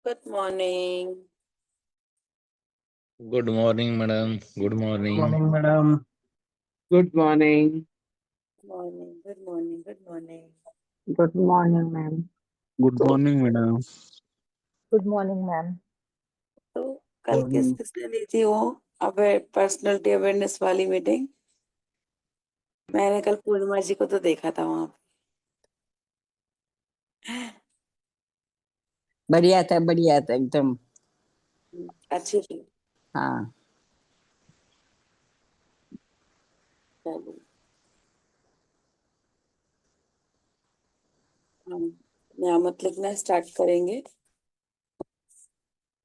Good morning. Good morning, madam. Good morning. Morning, madam. Good morning. Morning. Good morning. Good morning. Good morning, ma'am. Good morning, madam. Good morning, ma'am. तो कल किसने ली थी वो personality awareness वाली meeting? मैंने कल पूर्णिमा जी को तो देखा था वहां पे। बढ़िया था एकदम। अच्छी थी। हाँ, चलो हम नियामत लिखना स्टार्ट करेंगे।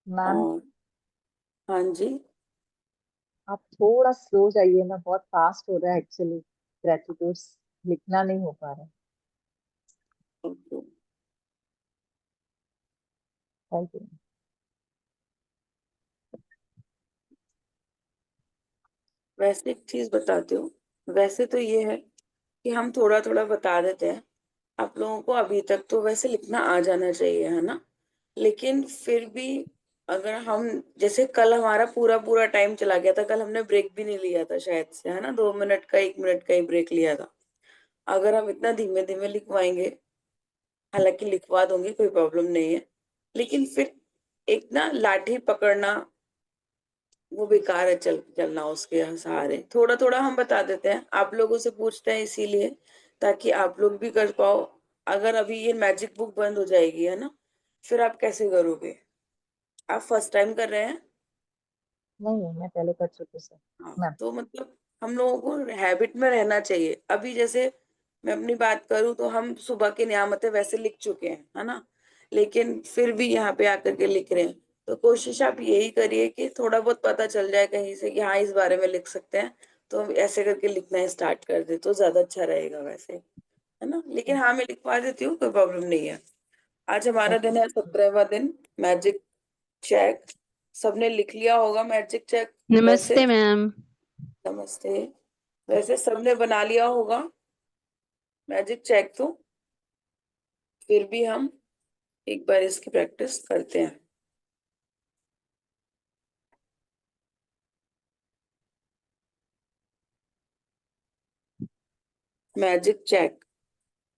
मैम और हाँ जी, आप थोड़ा स्लो जाइए ना, बहुत फास्ट हो रहा है एक्चुअली। ग्रेटिट्यूड्स लिखना नहीं हो पा रहा। ओके। Thank you. वैसे एक चीज बताती हूँ। वैसे तो ये है कि हम थोड़ा थोड़ा बता देते हैं। आप लोगों को अभी तक तो वैसे लिखना आ जाना चाहिए, है ना? लेकिन फिर भी अगर हम, जैसे कल हमारा पूरा पूरा टाइम चला गया था, कल हमने ब्रेक भी नहीं लिया था शायद से, है ना? 2 मिनट का 1 मिनट का ही ब्रेक लिया था। अगर हम इतना धीमे धीमे लिखवाएंगे, हालांकि लिखवा दूंगी, कोई प्रॉब्लम नहीं है, लेकिन फिर एक ना लाठी पकड़ना वो बेकार है। चलना उसके सहारे थोड़ा थोड़ा हम बता देते हैं। आप लोगों से पूछते हैं इसीलिए, ताकि आप लोग भी कर पाओ। अगर अभी ये मैजिक बुक बंद हो जाएगी, है ना, फिर आप कैसे करोगे? आप फर्स्ट टाइम कर रहे हैं? नहीं, मैं पहले कर चुकी सर। हाँ, मैम तो मतलब हम लोगों को हैबिट में रहना चाहिए। अभी जैसे मैं अपनी बात करूं तो हम सुबह की नियामतें वैसे लिख चुके हैं, है ना, लेकिन फिर भी यहाँ पे आकर के लिख रहे हैं। तो कोशिश आप यही करिए कि थोड़ा बहुत पता चल जाए कहीं से कि हाँ इस बारे में लिख सकते हैं, तो हम ऐसे करके लिखना स्टार्ट कर दे तो ज्यादा अच्छा रहेगा वैसे, है ना? लेकिन हाँ, मैं लिखवा देती हूँ, कोई प्रॉब्लम नहीं है। आज हमारा दिन है 17वां दिन मैजिक चेक। सबने लिख लिया होगा मैजिक चेक वैसे। नमस्ते मैम। नमस्ते। वैसे सबने बना लिया होगा मैजिक चेक, तो फिर भी हम एक बार इसकी प्रैक्टिस करते हैं। मैजिक चेक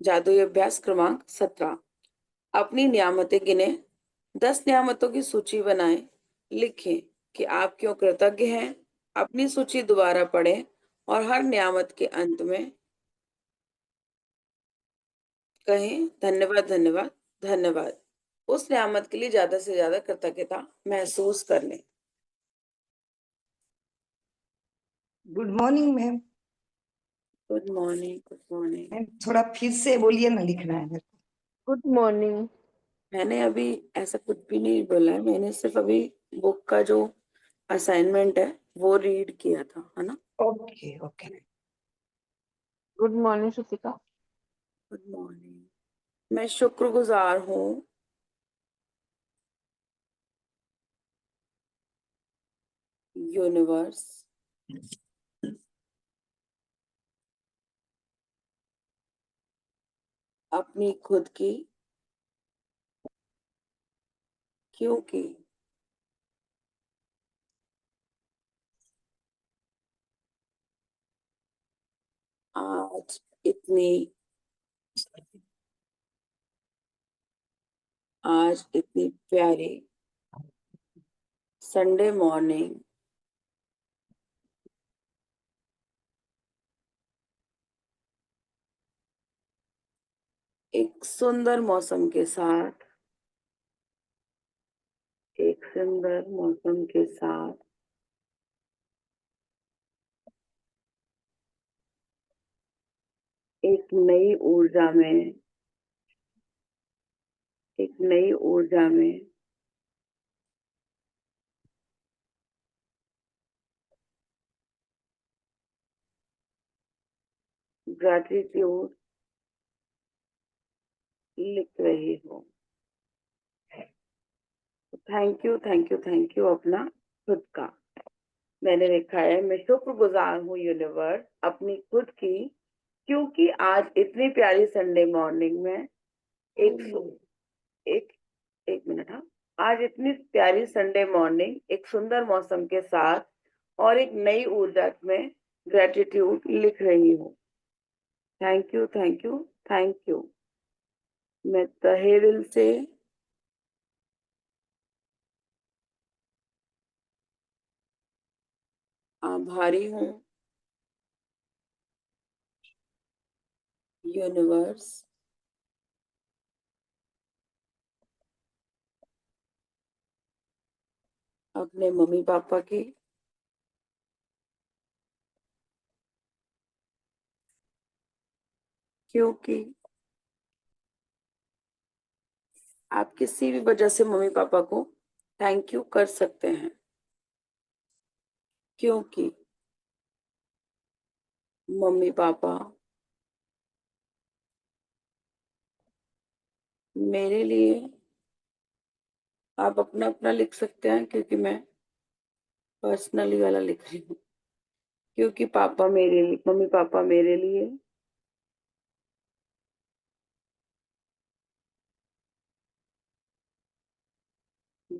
जादुई अभ्यास क्रमांक 17। अपनी नियामतें गिने, 10 नियामतों की सूची बनाएं। लिखें कि आप क्यों कृतज्ञ हैं। अपनी सूची दोबारा पढ़ें और हर नियामत के अंत में कहें धन्यवाद धन्यवाद धन्यवाद। उस नियामत के लिए ज्यादा से ज्यादा कृतज्ञता महसूस कर लें। Good morning ma'am. Good morning. Good morning. Ma'am थोड़ा फिर से बोलिए ना, लिखना है मेरे को। Good morning. मैंने अभी ऐसा कुछ भी नहीं बोला है, मैंने सिर्फ अभी बुक का जो असाइनमेंट है वो रीड किया था, है ना? Okay okay. Good morning Shrutika. Good morning. मैं शुक्रगुजार हूँ यूनिवर्स अपनी खुद की, क्योंकि आज इतनी प्यारी संडे मॉर्निंग एक सुंदर मौसम के साथ, एक सुंदर मौसम के साथ एक नई ऊर्जा में, एक नई ऊर्जा में ग्रैटिट्यूड लिख रही हूँ। Thank you thank you thank you अपना खुद का। मैंने लिखा है, मैं शुक्रगुजार हूँ यूनिवर्स अपनी खुद की, क्योंकि आज इतनी प्यारी संडे मॉर्निंग में एक एक एक मिनट, हाँ, आज इतनी प्यारी संडे मॉर्निंग, एक सुंदर मौसम के साथ और एक नई ऊर्जा में ग्रेटिट्यूड लिख रही हूँ। Thank you, thank you, thank you. मैं तहे दिल से आभारी हूँ यूनिवर्स, अपने मम्मी पापा की, क्योंकि आप किसी भी वजह से मम्मी पापा को थैंक यू कर सकते हैं, क्योंकि मम्मी पापा मेरे लिए, आप अपना अपना लिख सकते हैं क्योंकि मैं पर्सनली वाला लिख रही हूँ, क्योंकि पापा मेरे लिए, मम्मी पापा मेरे लिए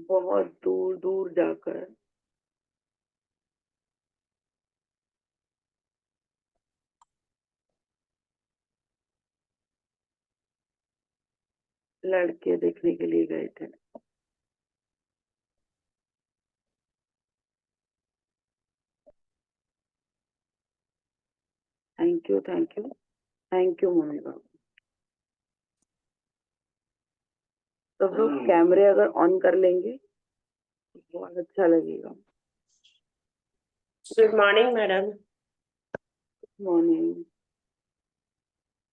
बहुत दूर दूर जाकर लड़के देखने के लिए गए थे। Thank you, thank you, thank you mummy papa. सब लोग कैमरे अगर ऑन कर लेंगे तो बहुत अच्छा लगेगा। Good morning madam. मॉर्निंग।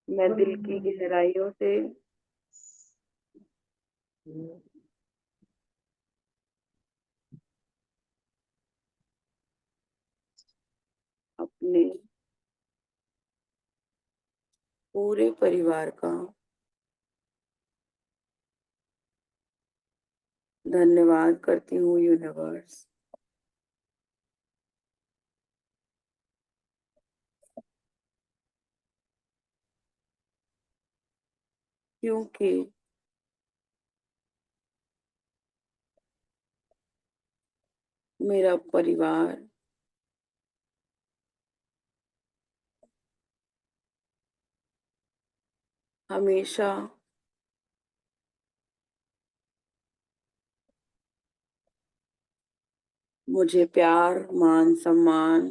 मैं दिल की गहराइयों से अपने पूरे परिवार का धन्यवाद करती हूँ यूनिवर्स, क्योंकि मेरा परिवार हमेशा मुझे प्यार, मान सम्मान,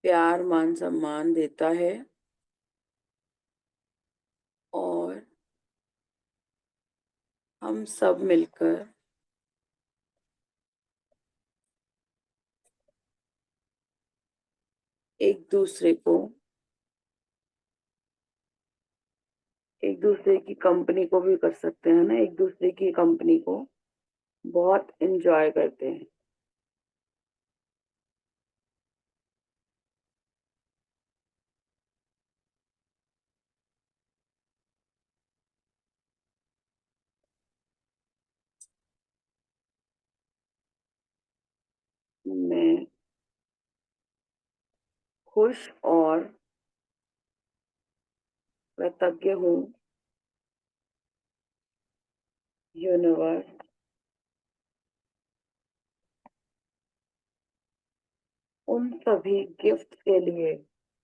प्यार मान सम्मान देता है और हम सब मिलकर एक दूसरे को, एक दूसरे की कंपनी को भी कर सकते हैं ना, एक दूसरे की कंपनी को बहुत एंजॉय करते हैं। मैं खुश और कृतज्ञ हूँ यूनिवर्स, उन सभी गिफ्ट के लिए,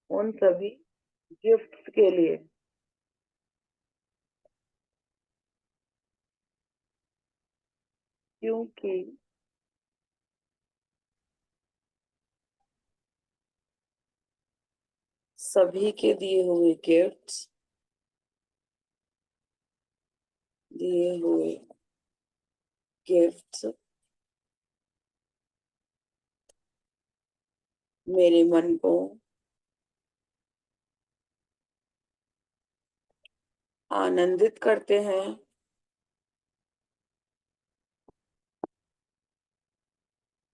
उन सभी गिफ्ट्स के लिए, क्योंकि सभी के दिए हुए गिफ्ट्स मेरे मन को आनंदित करते हैं,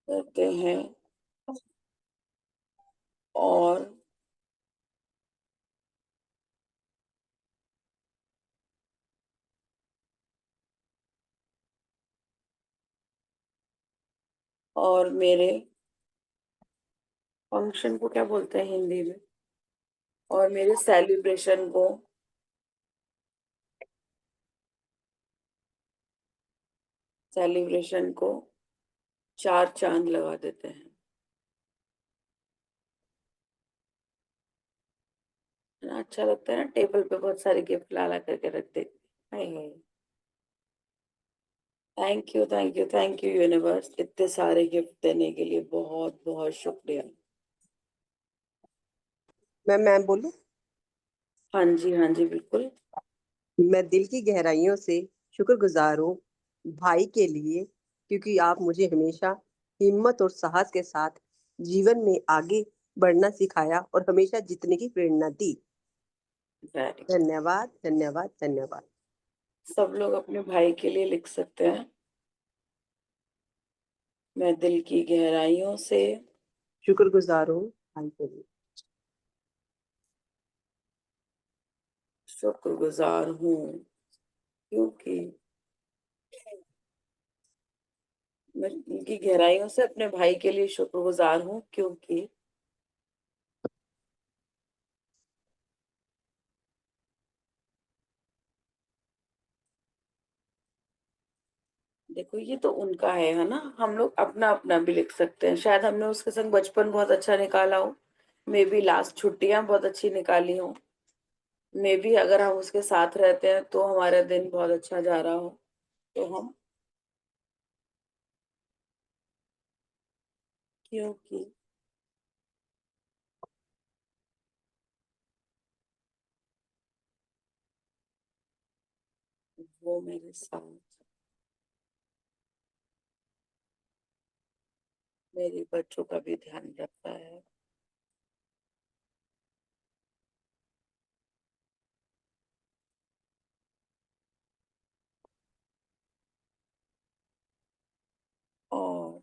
करते हैं और मेरे फंक्शन को क्या बोलते हैं हिंदी में? और मेरे सेलिब्रेशन को चार चांद लगा देते हैं। है ना? अच्छा लगता है ना, टेबल पे बहुत सारे गिफ्ट ला ला करके रख देते हैं। थैंक यू यूनिवर्स, इतने सारे गिफ्ट देने के लिए बहुत बहुत शुक्रिया। मैं बोलूं? हाँ जी बिल्कुल। मैं दिल की गहराइयों से शुक्रगुजार हूँ भाई के लिए, क्योंकि आप मुझे हमेशा हिम्मत और साहस के साथ जीवन में आगे बढ़ना सिखाया और हमेशा जीतने की प्रेरणा दी। वेरी, धन्यवाद धन्यवाद धन्यवाद। सब लोग अपने भाई के लिए लिख सकते हैं। मैं दिल की गहराइयों से शुक्रगुजार हूँ भाई के लिए। शुक्रगुजार हूँ, क्योंकि मैं दिल की गहराइयों से अपने भाई के लिए शुक्रगुजार हूँ, क्योंकि देखो ये तो उनका है ना, हम लोग अपना अपना भी लिख सकते हैं। शायद हमने उसके संग बचपन बहुत अच्छा निकाला हो, मे बी लास्ट छुट्टियां बहुत अच्छी निकाली हो, मे बी अगर हम उसके साथ रहते हैं तो हमारा दिन बहुत अच्छा जा रहा हो, तो हम क्योंकि वो मेरे साथ मेरे बच्चों का भी ध्यान रखता है, और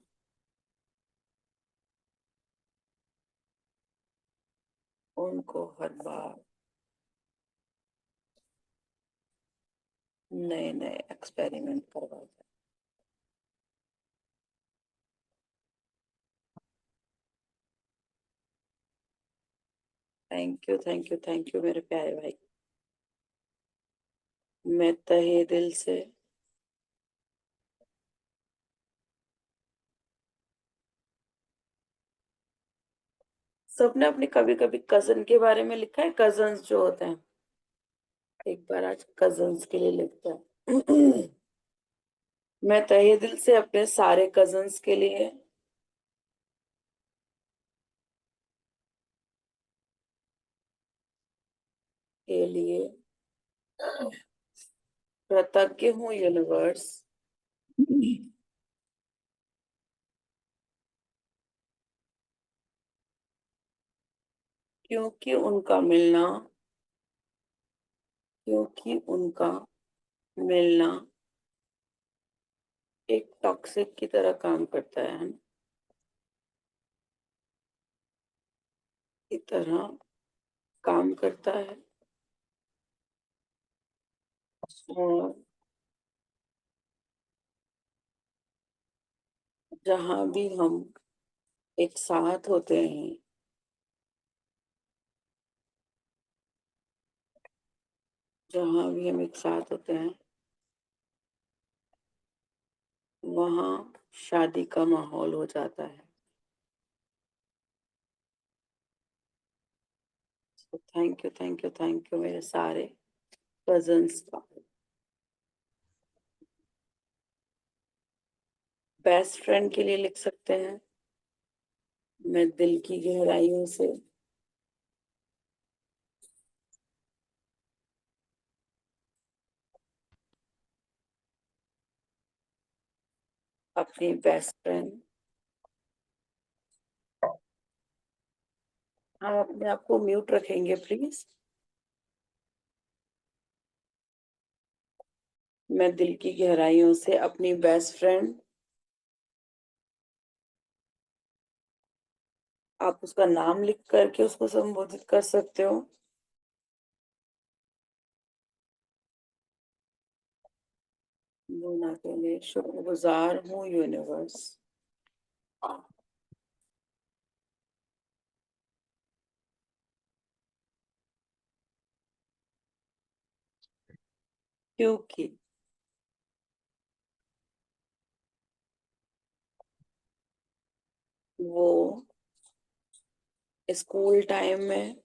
उनको हर बार नए नए एक्सपेरिमेंट करवाता है। थैंक यू मेरे प्यारे भाई। मैं तहे दिल से सबने अपने कभी कभी कजन के बारे में लिखा है, कजन्स जो होते हैं, एक बार आज कजन्स के लिए लिखता है। मैं तहे दिल से अपने सारे कजन्स के लिए कृतज्ञ हूँ यूनिवर्स, क्योंकि उनका मिलना एक टॉक्सिक की तरह काम करता है ना? की तरह काम करता है, और जहां भी हम एक साथ होते हैं, जहां भी हम एक साथ होते हैं वहां शादी का माहौल हो जाता है। तो थैंक यू मेरे सारे कजन्स का। बेस्ट फ्रेंड के लिए लिख सकते हैं, मैं दिल की गहराइयों से अपनी बेस्ट फ्रेंड, हम अपने आप को म्यूट रखेंगे प्लीज। मैं दिल की गहराइयों से अपनी बेस्ट फ्रेंड, आप उसका नाम लिख करके उसको संबोधित कर सकते हो। लूना के लिए शुक्रगुजार हूँ यूनिवर्स, क्योंकि वो स्कूल टाइम में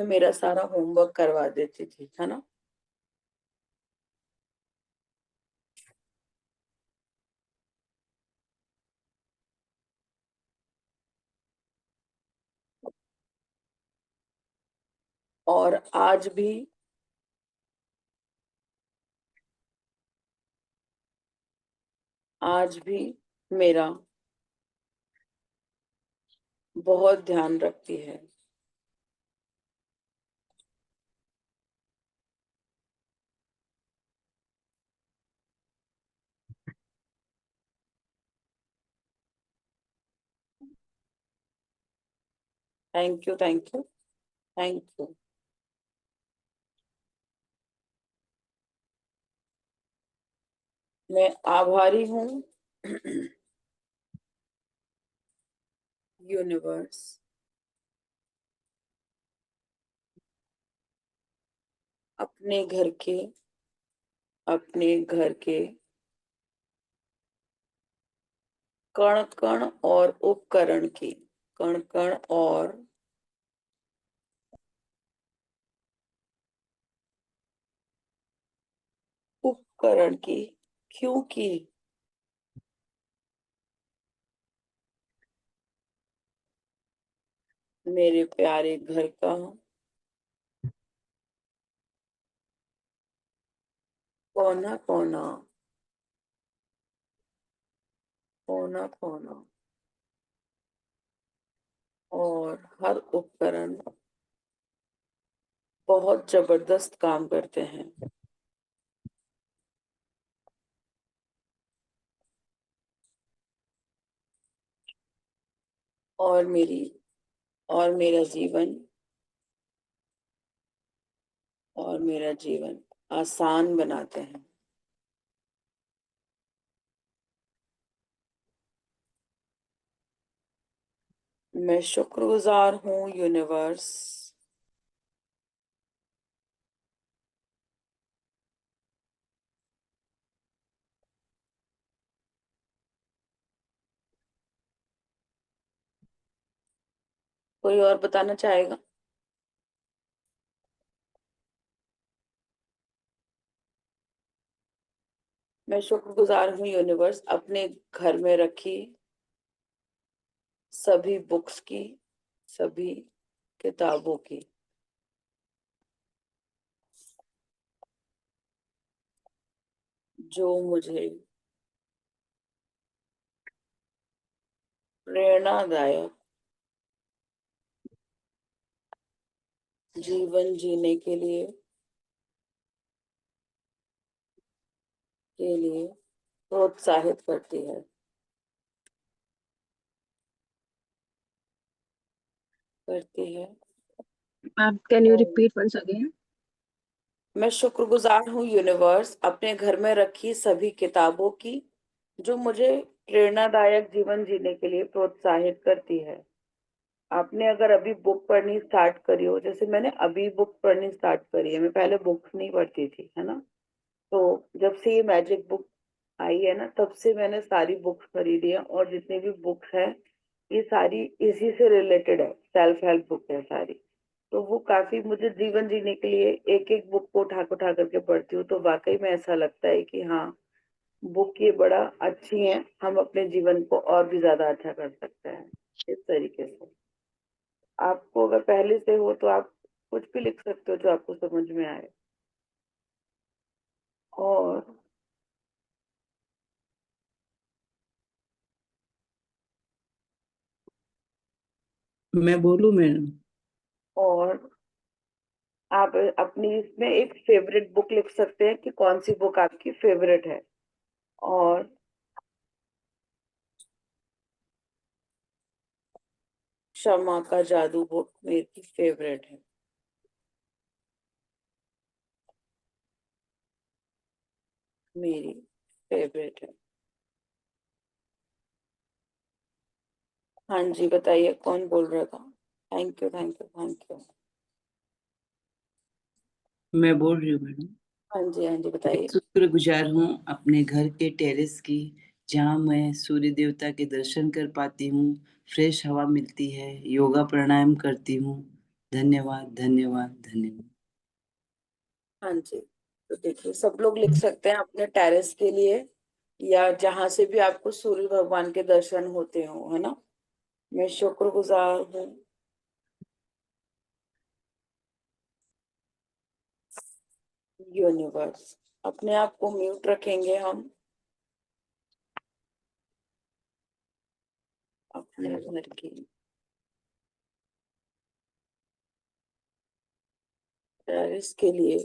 मेरा सारा होमवर्क करवा देती थी, है ना। और आज भी मेरा बहुत ध्यान रखती है। Thank you, thank you, thank you. मैं आभारी हूँ यूनिवर्स, अपने घर के कण कण और उपकरण की, कण कण और उपकरण की, क्योंकि मेरे प्यारे घर का कोना कोना, कोना कोना और हर उपकरण बहुत जबरदस्त काम करते हैं। और मेरी और मेरा जीवन आसान बनाते हैं। मैं शुक्रगुजार हूँ यूनिवर्स, कोई और बताना चाहेगा। मैं शुक्रगुजार हूँ यूनिवर्स, अपने घर में रखी सभी बुक्स की, सभी किताबों की, जो मुझे प्रेरणादायक जीवन जीने के लिए प्रोत्साहित करती है। Ma'am, can you और repeat once again? मैं शुक्रगुजार हूँ यूनिवर्स, अपने घर में रखी सभी किताबों की, जो मुझे प्रेरणादायक जीवन जीने के लिए प्रोत्साहित करती है। आपने अगर अभी बुक पढ़नी स्टार्ट करी हो, जैसे मैंने अभी बुक पढ़नी स्टार्ट करी है, मैं पहले बुक्स नहीं पढ़ती थी, है ना। तो जब से ये मैजिक बुक आई है ना, तब से मैंने सारी बुक्स खरीदी है, और जितनी भी बुक्स है ये सारी इसी से रिलेटेड है, सेल्फ हेल्प बुक है सारी। तो वो काफी मुझे जीवन जीने के लिए, एक एक बुक को उठा करके पढ़ती हूँ, तो वाकई में ऐसा लगता है कि हाँ, बुक ये बड़ा अच्छी है, हम अपने जीवन को और भी ज्यादा अच्छा कर सकते हैं इस तरीके से। आपको अगर पहले से हो तो आप कुछ भी लिख सकते हो जो आपको समझ में आए। और मैं बोलूं मैडम? और आप अपनी इसमें एक फेवरेट बुक लिख सकते हैं कि कौन सी बुक आपकी फेवरेट है। और क्षमा का जादू बुक मेरी फेवरेट है, मेरी फेवरेट है। हाँ जी, बताइए कौन बोल रहा था? Thank you, thank you, thank you. मैं बोल रही हूँ मैडम। हाँ जी, हाँ जी, बताइए। शुक्रगुजार हूँ अपने घर के टेरेस की, जहाँ मैं सूर्य देवता के दर्शन कर पाती हूँ, फ्रेश हवा मिलती है, योगा प्राणायाम करती हूँ। धन्यवाद, धन्यवाद, धन्यवाद। हाँ जी, तो देखिए सब लोग लिख सकते हैं अपने टेरेस के लिए, या जहां से भी आपको सूर्य भगवान के दर्शन होते हो, है ना। मैं शुक्रगुजार हूँ यूनिवर्स। अपने आप को म्यूट रखेंगे हम अपने घर की टेरेस के लिए।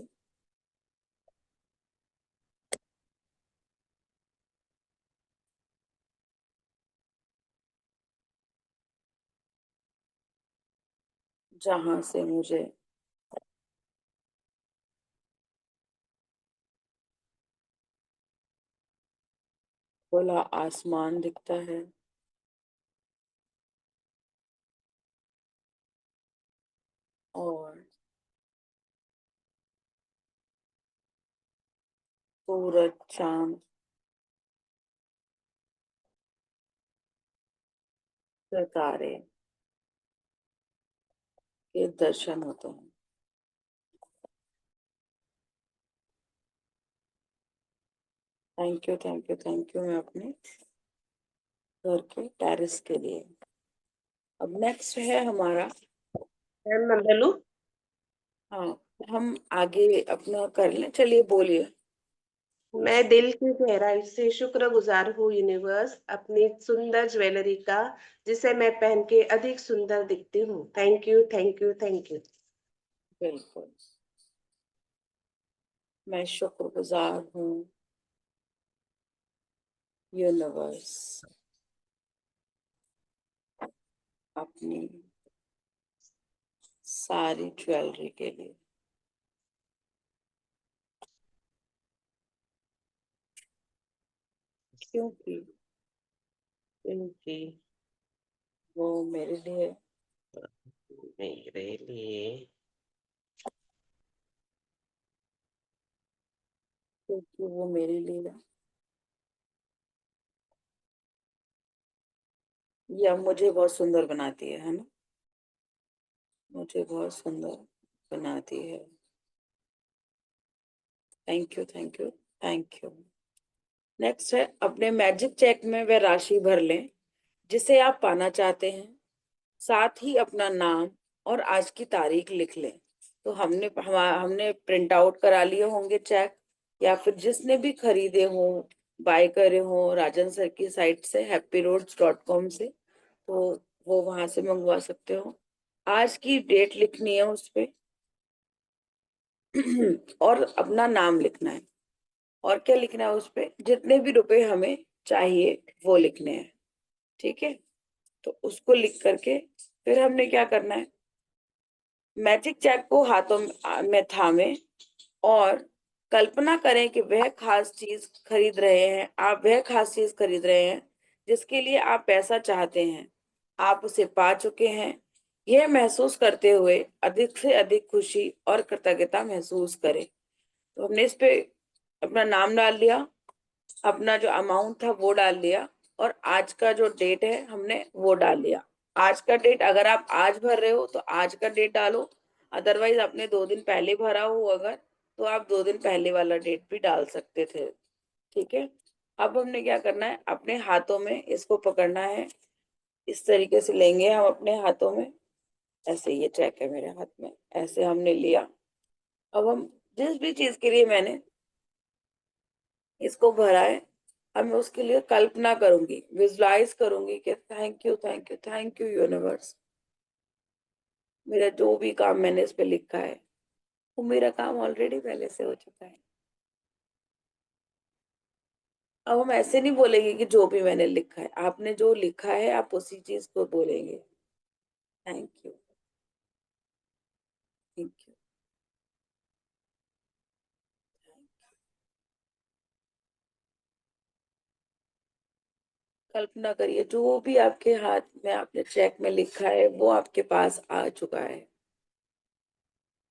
जहां से मुझे खुला आसमान दिखता है, और सूरज, चांद, सितारे के दर्शन होते हैं। Thank you, thank you, thank you. मैं अपने घर के टेरेस के लिए। अब नेक्स्ट है हमारा। मैम मैं बोलूं? हाँ, हम आगे अपना कर लें, चलिए बोलिए। मैं दिल की गहराई से शुक्रगुजार हूँ यूनिवर्स अपनी सुंदर ज्वेलरी का, जिसे मैं पहन के अधिक सुंदर दिखती हूँ। Thank you, thank you, thank you. बिल्कुल, मैं शुक्रगुजार हूँ यूनिवर्स अपनी सारी ज्वेलरी के लिए, क्योंकि क्योंकि वो मेरे लिए मेरे लिए क्योंकि वो मेरे लिए या मुझे बहुत सुंदर बनाती है ना। मुझे बहुत सुंदर बनाती है। Thank you, thank you, thank you. Next है, अपने मैजिक चेक में वह राशि भर लें जिसे आप पाना चाहते हैं, साथ ही अपना नाम और आज की तारीख लिख लें। तो हमने प्रिंट आउट करा लिए होंगे चेक, या फिर जिसने भी खरीदे हो, बाय करे हो राजन सर की साइट से happyroads.com से, तो वो वहां से मंगवा सकते हो। आज की डेट लिखनी है उस पे और अपना नाम लिखना है। और क्या लिखना है उस पे? जितने भी रुपए हमें चाहिए वो लिखने हैं। ठीक है, तो उसको लिख करके फिर हमने क्या करना है, मैजिक चेक को हाथों में थामे और कल्पना करें कि वह खास चीज खरीद रहे हैं, आप वह खास चीज खरीद रहे हैं जिसके लिए आप पैसा चाहते हैं, आप उसे पा चुके हैं। यह महसूस करते हुए अधिक से अधिक खुशी और कृतज्ञता महसूस करें। तो हमने इस पे अपना नाम डाल दिया, अपना जो अमाउंट था वो डाल दिया, और आज का जो डेट है हमने वो डाल दिया। आज का डेट अगर आप आज भर रहे हो तो आज का डेट डालो, अदरवाइज आपने 2 दिन पहले भरा हो अगर, तो आप 2 दिन पहले वाला डेट भी डाल सकते थे। ठीक है, अब हमने क्या करना है, अपने हाथों में इसको पकड़ना है। इस तरीके से लेंगे हम अपने हाथों में, ऐसे ये चेक है मेरे हाथ में, ऐसे हमने लिया। अब हम जिस भी चीज के लिए मैंने इसको भरा है, अब मैं उसके लिए कल्पना करूंगी, विजुलाइज करूंगी कि thank you, thank you, thank you universe. मेरा जो भी काम मैंने इस पे लिखा है वो मेरा काम ऑलरेडी पहले से हो चुका है। अब हम ऐसे नहीं बोलेंगे कि जो भी मैंने लिखा है, आपने जो लिखा है आप उसी चीज को बोलेंगे। थैंक यू, थैंक यू, कल्पना करिए जो भी आपके हाथ में आपने चेक में लिखा है वो आपके पास आ चुका है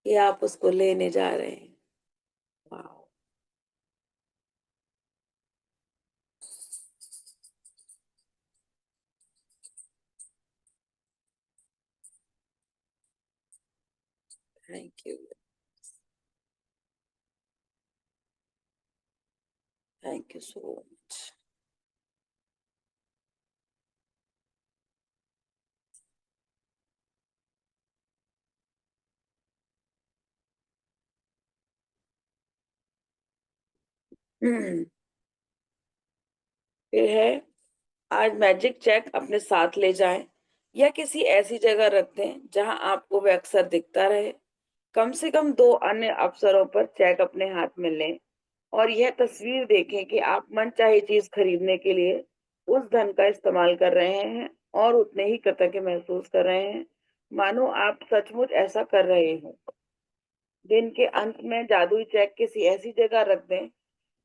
कि आप उसको लेने जा रहे हैं। Wow! Thank you, thank you so much. Hmm. फिर है, आज मैजिक चेक अपने साथ ले जाएं या किसी ऐसी जगह रख दें जहां आपको वह अक्सर दिखता रहे। कम से कम 2 अन्य अवसरों पर चेक अपने हाथ में लें और यह तस्वीर देखें कि आप मनचाही चीज खरीदने के लिए उस धन का इस्तेमाल कर रहे हैं और उतने ही कृतज्ञ महसूस कर रहे हैं मानो आप सचमुच ऐसा कर रहे हों। दिन के अंत में जादुई चेक किसी ऐसी जगह रख दें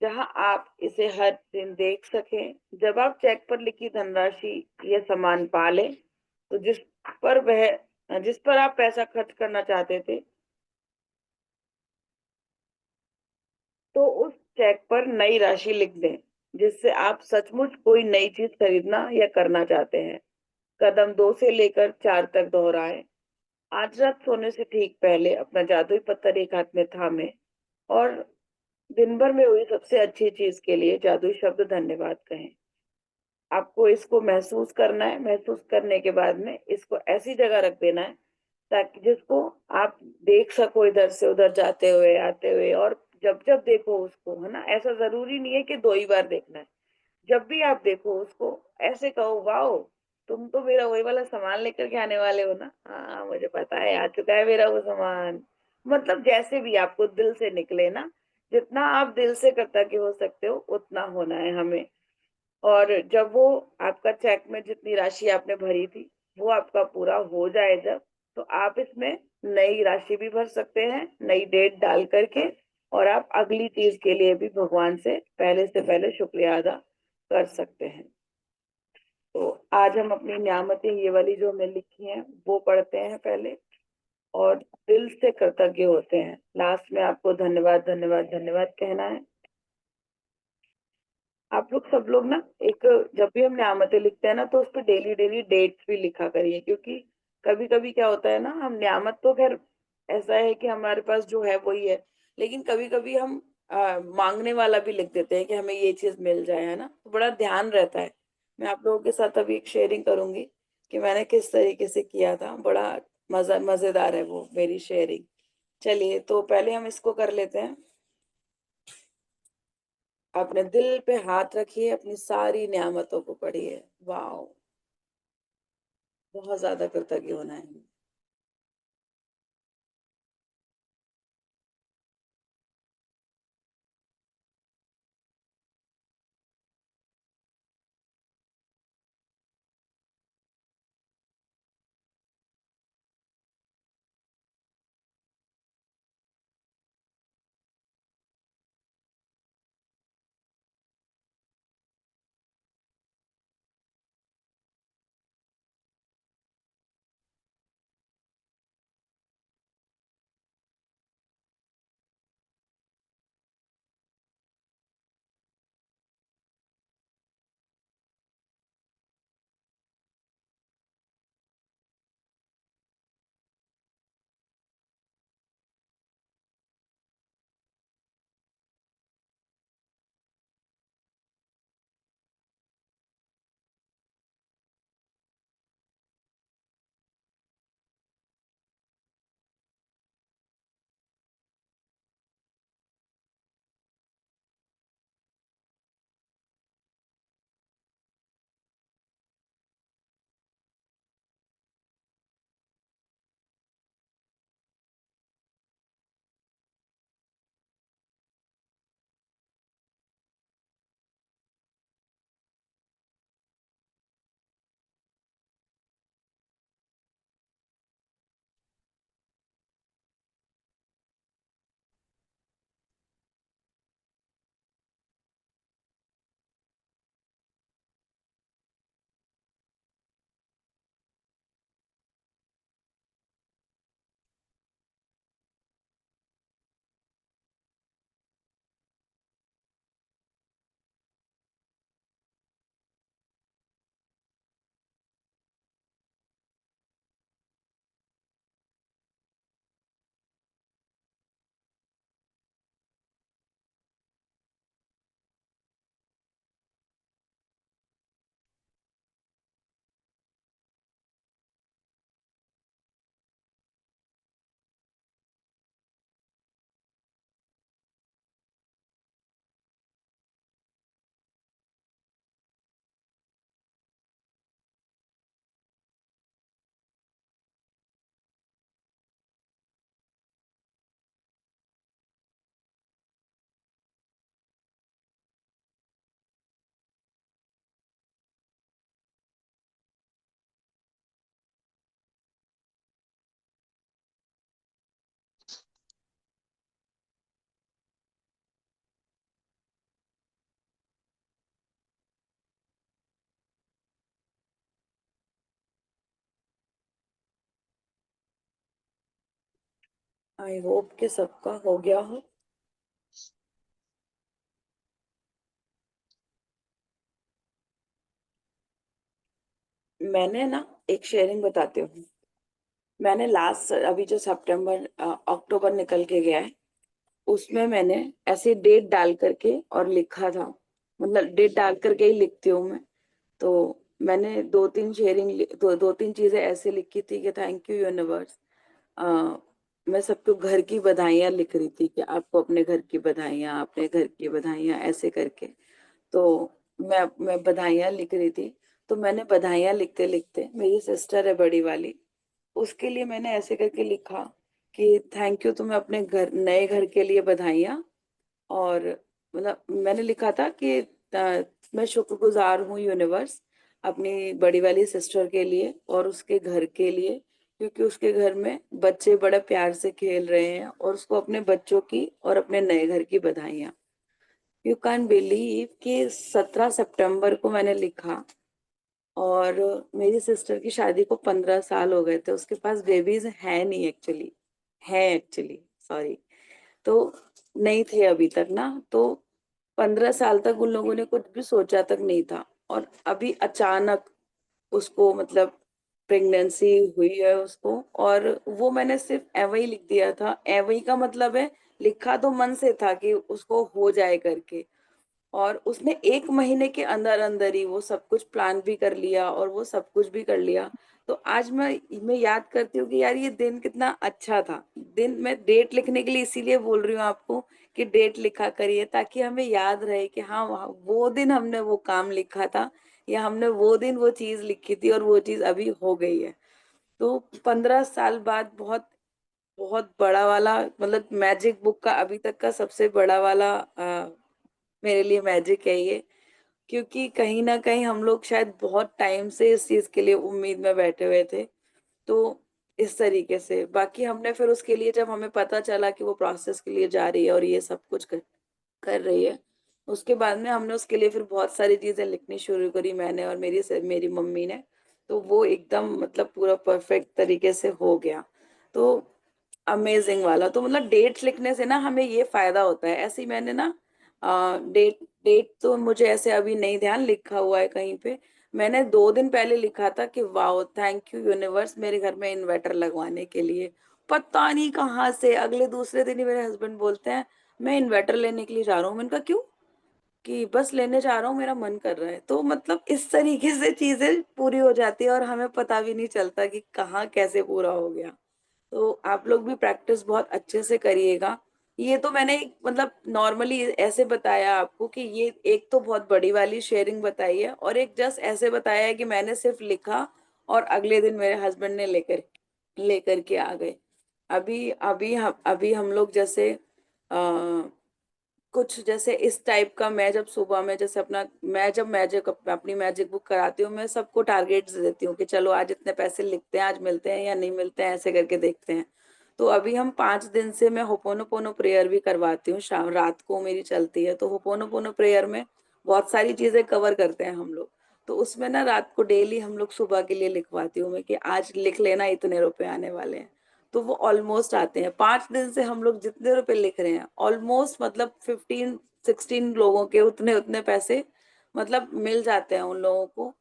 जहां आप इसे हर दिन देख सकें। जब आप चेक पर लिखी धनराशि या सामान पा लें तो जिस पर आप पैसा खर्च करना चाहते थे, तो उस चेक पर नई राशि लिख दें जिससे आप सचमुच कोई नई चीज खरीदना या करना चाहते हैं। कदम 2 से लेकर 4 तक दोहराएं। आज रात सोने से ठीक पहले अपना जादुई पत्थर एक हाथ में थामे और दिन भर में हुई सबसे अच्छी चीज के लिए जादुई शब्द धन्यवाद कहें। आपको इसको महसूस करना है। महसूस करने के बाद में इसको ऐसी जगह रख देना है ताकि जिसको आप देख सको इधर से उधर जाते हुए आते हुए, और जब जब देखो उसको, है ना, ऐसा जरूरी नहीं है कि 2 ही बार देखना है। जब भी आप देखो उसको ऐसे कहो, वाओ, तुम तो मेरा वही वाला सामान लेकर के आने वाले हो ना। हाँ, मुझे पता है, आ चुका है मेरा वो सामान। मतलब जैसे भी आपको दिल से निकले ना, जितना आप दिल से कृतज्ञ हो सकते हो उतना होना है हमें। और जब वो आपका चेक में जितनी राशि आपने भरी थी वो आपका पूरा हो जाए जब, तो आप इसमें नई राशि भी भर सकते हैं, नई डेट डाल करके। और आप अगली चीज के लिए भी भगवान से पहले शुक्रिया अदा कर सकते हैं। तो आज हम अपनी नियामतें ये वाली जो हमने लिखी हैं वो पढ़ते हैं पहले, और दिल से कृतज्ञ होते हैं। लास्ट में आपको धन्यवाद धन्यवाद धन्यवाद कहना है। आप लोग सब लोग ना, एक, जब भी हम नियामतें लिखते हैं ना तो उस पर डेली डेली डेट्स भी लिखा करिए, क्योंकि कभी कभी क्या होता है ना, हम नियामत तो खैर ऐसा है कि हमारे पास जो है वही है, लेकिन कभी कभी हम मांगने वाला भी लिख देते हैं कि हमें ये चीज मिल जाए, है ना, तो बड़ा ध्यान रहता है। मैं आप लोगों के साथ अभी एक शेयरिंग करूंगी कि मैंने किस तरीके से किया था। बड़ा मजेदार है वो मेरी शेयरिंग। चलिए, तो पहले हम इसको कर लेते हैं। अपने दिल पे हाथ रखिए, अपनी सारी नियामतों को पढ़िए। वाओ! बहुत ज्यादा कृतज्ञ होना है। आई होप कि सबका हो गया हो। मैंने ना एक शेयरिंग बताती हूँ। मैंने लास्ट अभी जो सितंबर अक्टूबर निकल के गया है, उसमें मैंने ऐसे डेट डाल करके और लिखा था। मतलब डेट डाल करके ही लिखती हूँ मैं। तो मैंने दो तीन चीजें ऐसे लिखी थी कि थैंक यू यूनिवर्स। मैं सबको घर की बधाइयाँ लिख रही थी कि आपको अपने घर की बधाइयाँ, अपने घर की बधाइयाँ, ऐसे करके। तो मैं बधाइयाँ लिख रही थी। तो मैंने बधाइयाँ लिखते लिखते, मेरी सिस्टर है बड़ी वाली, उसके लिए मैंने ऐसे करके लिखा कि थैंक यू, तुम्हें अपने घर, नए घर के लिए बधाइयाँ। और मतलब मैंने लिखा था कि मैं शुक्रगुजार हूँ यूनिवर्स अपनी बड़ी वाली सिस्टर के लिए और उसके घर के लिए, क्योंकि उसके घर में बच्चे बड़े प्यार से खेल रहे हैं, और उसको अपने बच्चों की और अपने नए घर की बधाइयाँ। यू कैन बिलीव कि 17 सितंबर को मैंने लिखा, और मेरी सिस्टर की शादी को 15 साल हो गए थे। उसके पास बेबीज है नहीं एक्चुअली, है एक्चुअली, सॉरी। तो नहीं थे अभी तक ना। तो 15 साल तक उन लोगों ने कुछ भी सोचा तक नहीं था, और अभी अचानक उसको मतलब प्रेगनेंसी हुई है उसको। और वो मैंने सिर्फ एवं ही लिख दिया था। एवं ही का मतलब है, लिखा तो मन से था कि उसको हो जाए करके। और उसने 1 महीने के अंदर अंदर ही वो सब कुछ प्लान भी कर लिया और वो सब कुछ भी कर लिया। तो आज मैं याद करती हूँ कि यार ये दिन कितना अच्छा था। दिन मैं डेट लिखने के लिए इसीलिए बोल रही हूँ आपको कि डेट लिखा करिए, ताकि हमें याद रहे कि हाँ वहाँ वो दिन हमने वो काम लिखा था, या हमने वो दिन वो चीज लिखी थी और वो चीज अभी हो गई है। तो 15 साल बाद बहुत बहुत बड़ा वाला, मतलब मैजिक बुक का अभी तक का सबसे बड़ा वाला मेरे लिए मैजिक है ये। क्योंकि कहीं ना कहीं हम लोग शायद बहुत टाइम से इस चीज के लिए उम्मीद में बैठे हुए थे। तो इस तरीके से बाकी हमने फिर उसके लिए, जब हमें पता चला कि वो प्रोसेस के लिए जा रही है और ये सब कुछ कर रही है, उसके बाद में हमने उसके लिए फिर बहुत सारी चीजें लिखनी शुरू करी, मैंने और मेरी मम्मी ने। तो वो एकदम मतलब पूरा परफेक्ट तरीके से हो गया। तो अमेजिंग वाला। तो मतलब डेट्स लिखने से ना हमें ये फायदा होता है। ऐसे ही मैंने ना डेट डेट तो मुझे ऐसे अभी नहीं ध्यान लिखा हुआ है कहीं पे। मैंने 2 दिन पहले लिखा था कि वाओ थैंक यू यूनिवर्स मेरे घर में इन्वर्टर लगवाने के लिए। पता नहीं कहाँ से अगले दूसरे दिन ही मेरे हस्बैंड बोलते हैं मैं इन्वर्टर लेने के लिए जा रहा हूँ। मैंने कहा क्यों? कि बस लेने जा रहा हूँ, मेरा मन कर रहा है। तो मतलब इस तरीके से चीजें पूरी हो जाती है और हमें पता भी नहीं चलता कि कहाँ कैसे पूरा हो गया। तो आप लोग भी प्रैक्टिस बहुत अच्छे से करिएगा। ये तो मैंने एक मतलब नॉर्मली ऐसे बताया आपको कि ये एक तो बहुत बड़ी वाली शेयरिंग बताई है, और एक जस्ट ऐसे बताया है कि मैंने सिर्फ लिखा और अगले दिन मेरे हस्बैंड ने लेकर लेकर के आ गए। अभी हम लोग जैसे कुछ जैसे इस टाइप का, मैं जब सुबह में जैसे जब मैजिक अपनी मैजिक बुक कराती हूँ, मैं सबको टारगेट्स देती हूँ कि चलो आज इतने पैसे लिखते हैं, आज मिलते हैं या नहीं मिलते हैं, ऐसे करके देखते हैं। तो अभी हम 5 दिन से मैं होपोनोपोनो प्रेयर भी करवाती हूँ, शाम रात को मेरी चलती है। तो होपोनोपोनो प्रेयर में बहुत सारी चीजें कवर करते हैं हम लोग। तो उसमें ना रात को डेली हम लोग सुबह के लिए लिखवाती हूँ मैं कि आज लिख लेना इतने रुपए आने वाले हैं। तो वो ऑलमोस्ट आते हैं। 5 दिन से हम लोग जितने रुपए लिख रहे हैं ऑलमोस्ट मतलब 15-16 लोगों के उतने उतने पैसे मतलब मिल जाते हैं उन लोगों को।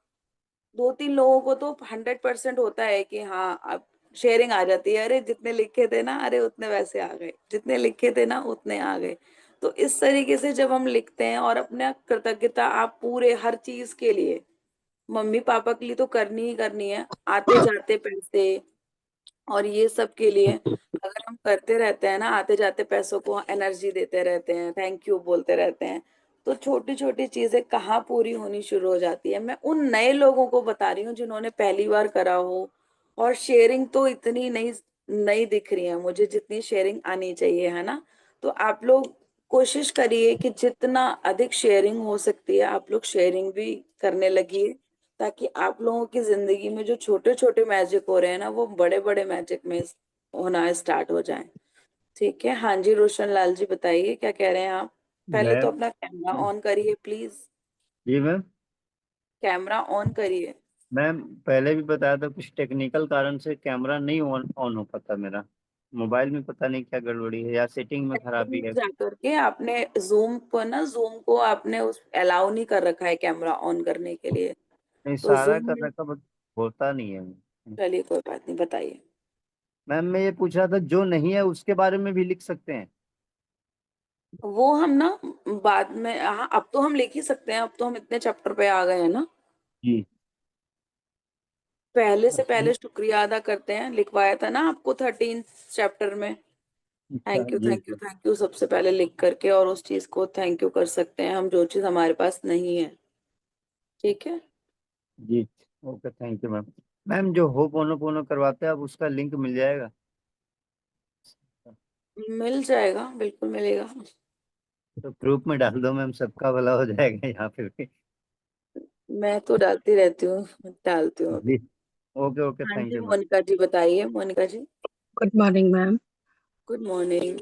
2-3 लोगों को तो 100% होता है कि हाँ अब शेयरिंग आ जाती है, अरे जितने लिखे थे ना, अरे उतने वैसे आ गए, जितने लिखे थे ना उतने आ गए। तो इस तरीके से जब हम लिखते हैं और अपना कृतज्ञता आप पूरे हर चीज के लिए, मम्मी पापा के लिए तो करनी ही करनी है, आते जाते पैसे और ये सब के लिए अगर हम करते रहते हैं ना, आते जाते पैसों को एनर्जी देते रहते हैं, थैंक यू बोलते रहते हैं, तो छोटी छोटी चीजें कहाँ पूरी होनी शुरू हो जाती है। मैं उन नए लोगों को बता रही हूँ जिन्होंने पहली बार करा हो। और शेयरिंग तो इतनी नहीं नहीं दिख रही है मुझे जितनी शेयरिंग आनी चाहिए, है ना। तो आप लोग कोशिश करिए कि जितना अधिक शेयरिंग हो सकती है आप लोग शेयरिंग भी करने लगिए, ताकि आप लोगों की जिंदगी में जो छोटे छोटे मैजिक हो रहे हैं ना, वो बड़े बड़े मैजिक में होना स्टार्ट हो जाए। ठीक है। हाँ जी, रोशन लाल जी बताइए क्या कह रहे हैं आप। पहले तो मैम। अपना कैमरा ऑन करिए प्लीज। जी मैम। कैमरा ऑन करिए। मैम पहले भी बताया था कुछ टेक्निकल कारण से कैमरा नहीं ऑन ऑन हो पाता मेरा। मोबाइल में पता नहीं क्या गड़बड़ी है या सेटिंग में खराबी है। जा करके आपने जूम पर ना, जूम को आपने उस अलाउ नहीं कर रखा है कैमरा ऑन करने के लिए। नहीं, तो सारा जूम कर में, रखा बट होता नहीं है। चलिए कोई बात नहीं, बताइए। मैम मैं ये पूछ रहा था, जो नहीं है उसके बारे में भी लिख सकते हैं? वो हम ना बाद में, हाँ अब तो हम लिख ही सकते हैं, अब तो हम इतने चैप्टर पे आ गए हैं ना। जी। पहले से अच्छा। पहले शुक्रिया अदा करते हैं, लिखवाया था ना आपको 13 चैप्टर में। अच्छा, थैंक यू जी थैंक यू थैंक यू सबसे पहले लिख करके, और उस चीज को थैंक यू कर सकते हैं हम, जो चीज हमारे पास नहीं है। ठीक है, जी। Okay, thank you ma'am. Ma'am जो हो पोनो पोनो करवाते हैं, अब उसका लिंक मिल जाएगा? मिल जाएगा, बिल्कुल मिलेगा। तो ग्रुप में डाल दो मैम, सबका भला हो जाएगा यहाँ पे भी। मैं तो डालती रहती हूँ, डालती हूँ अभी। जी। ओके ओके, हाँ थैंक जी, यू मैम। मोनिका जी बताइए, Monica ji. Good morning ma'am. Good morning.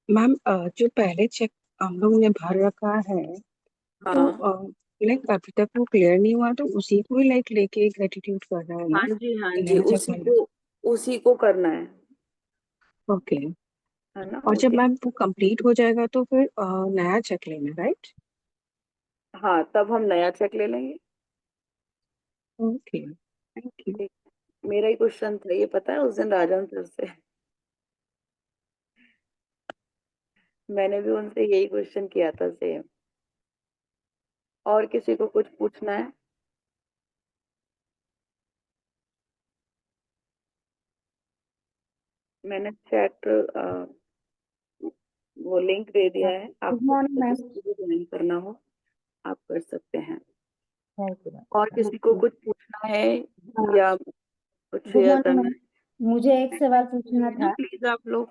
Ma'am जो पहले चेक हम लोग ने भर रखा है, तो हाँ लाइक अभी तक वो क्लियर नहीं हुआ, तो उसी को ही लाइक लेके ग्रेटिट्यूड करना है ना? हाँ जी, हाँ जी, नया चेक वाला? उसी को करना ओके। है ना, और जब उसी। मैम वो कंप्लीट हो जाएगा तो फिर नया चेक लेना, राइट? हाँ, तब हम नया चेक ले लेंगे। Okay, thank you. ठीक। मेरा ही क्वेश्चन था ये, पता है, उस दिन राजन सर से मैंने भी उनसे यही क्वेश्चन किया था सेम। और किसी को कुछ पूछना है? मैंने चैट वो लिंक दे दिया है गुड आपको, मॉर्निंग मैम। जिसको भी ज्वाइन करना हो आप कर सकते हैं। थैंक यू और किसी को मैम। कुछ पूछना है हाँ, या कुछ गुड शेयर मॉर्निंग करना मैम। मुझे एक है? सवाल पूछना ना था। प्लीज आप लोग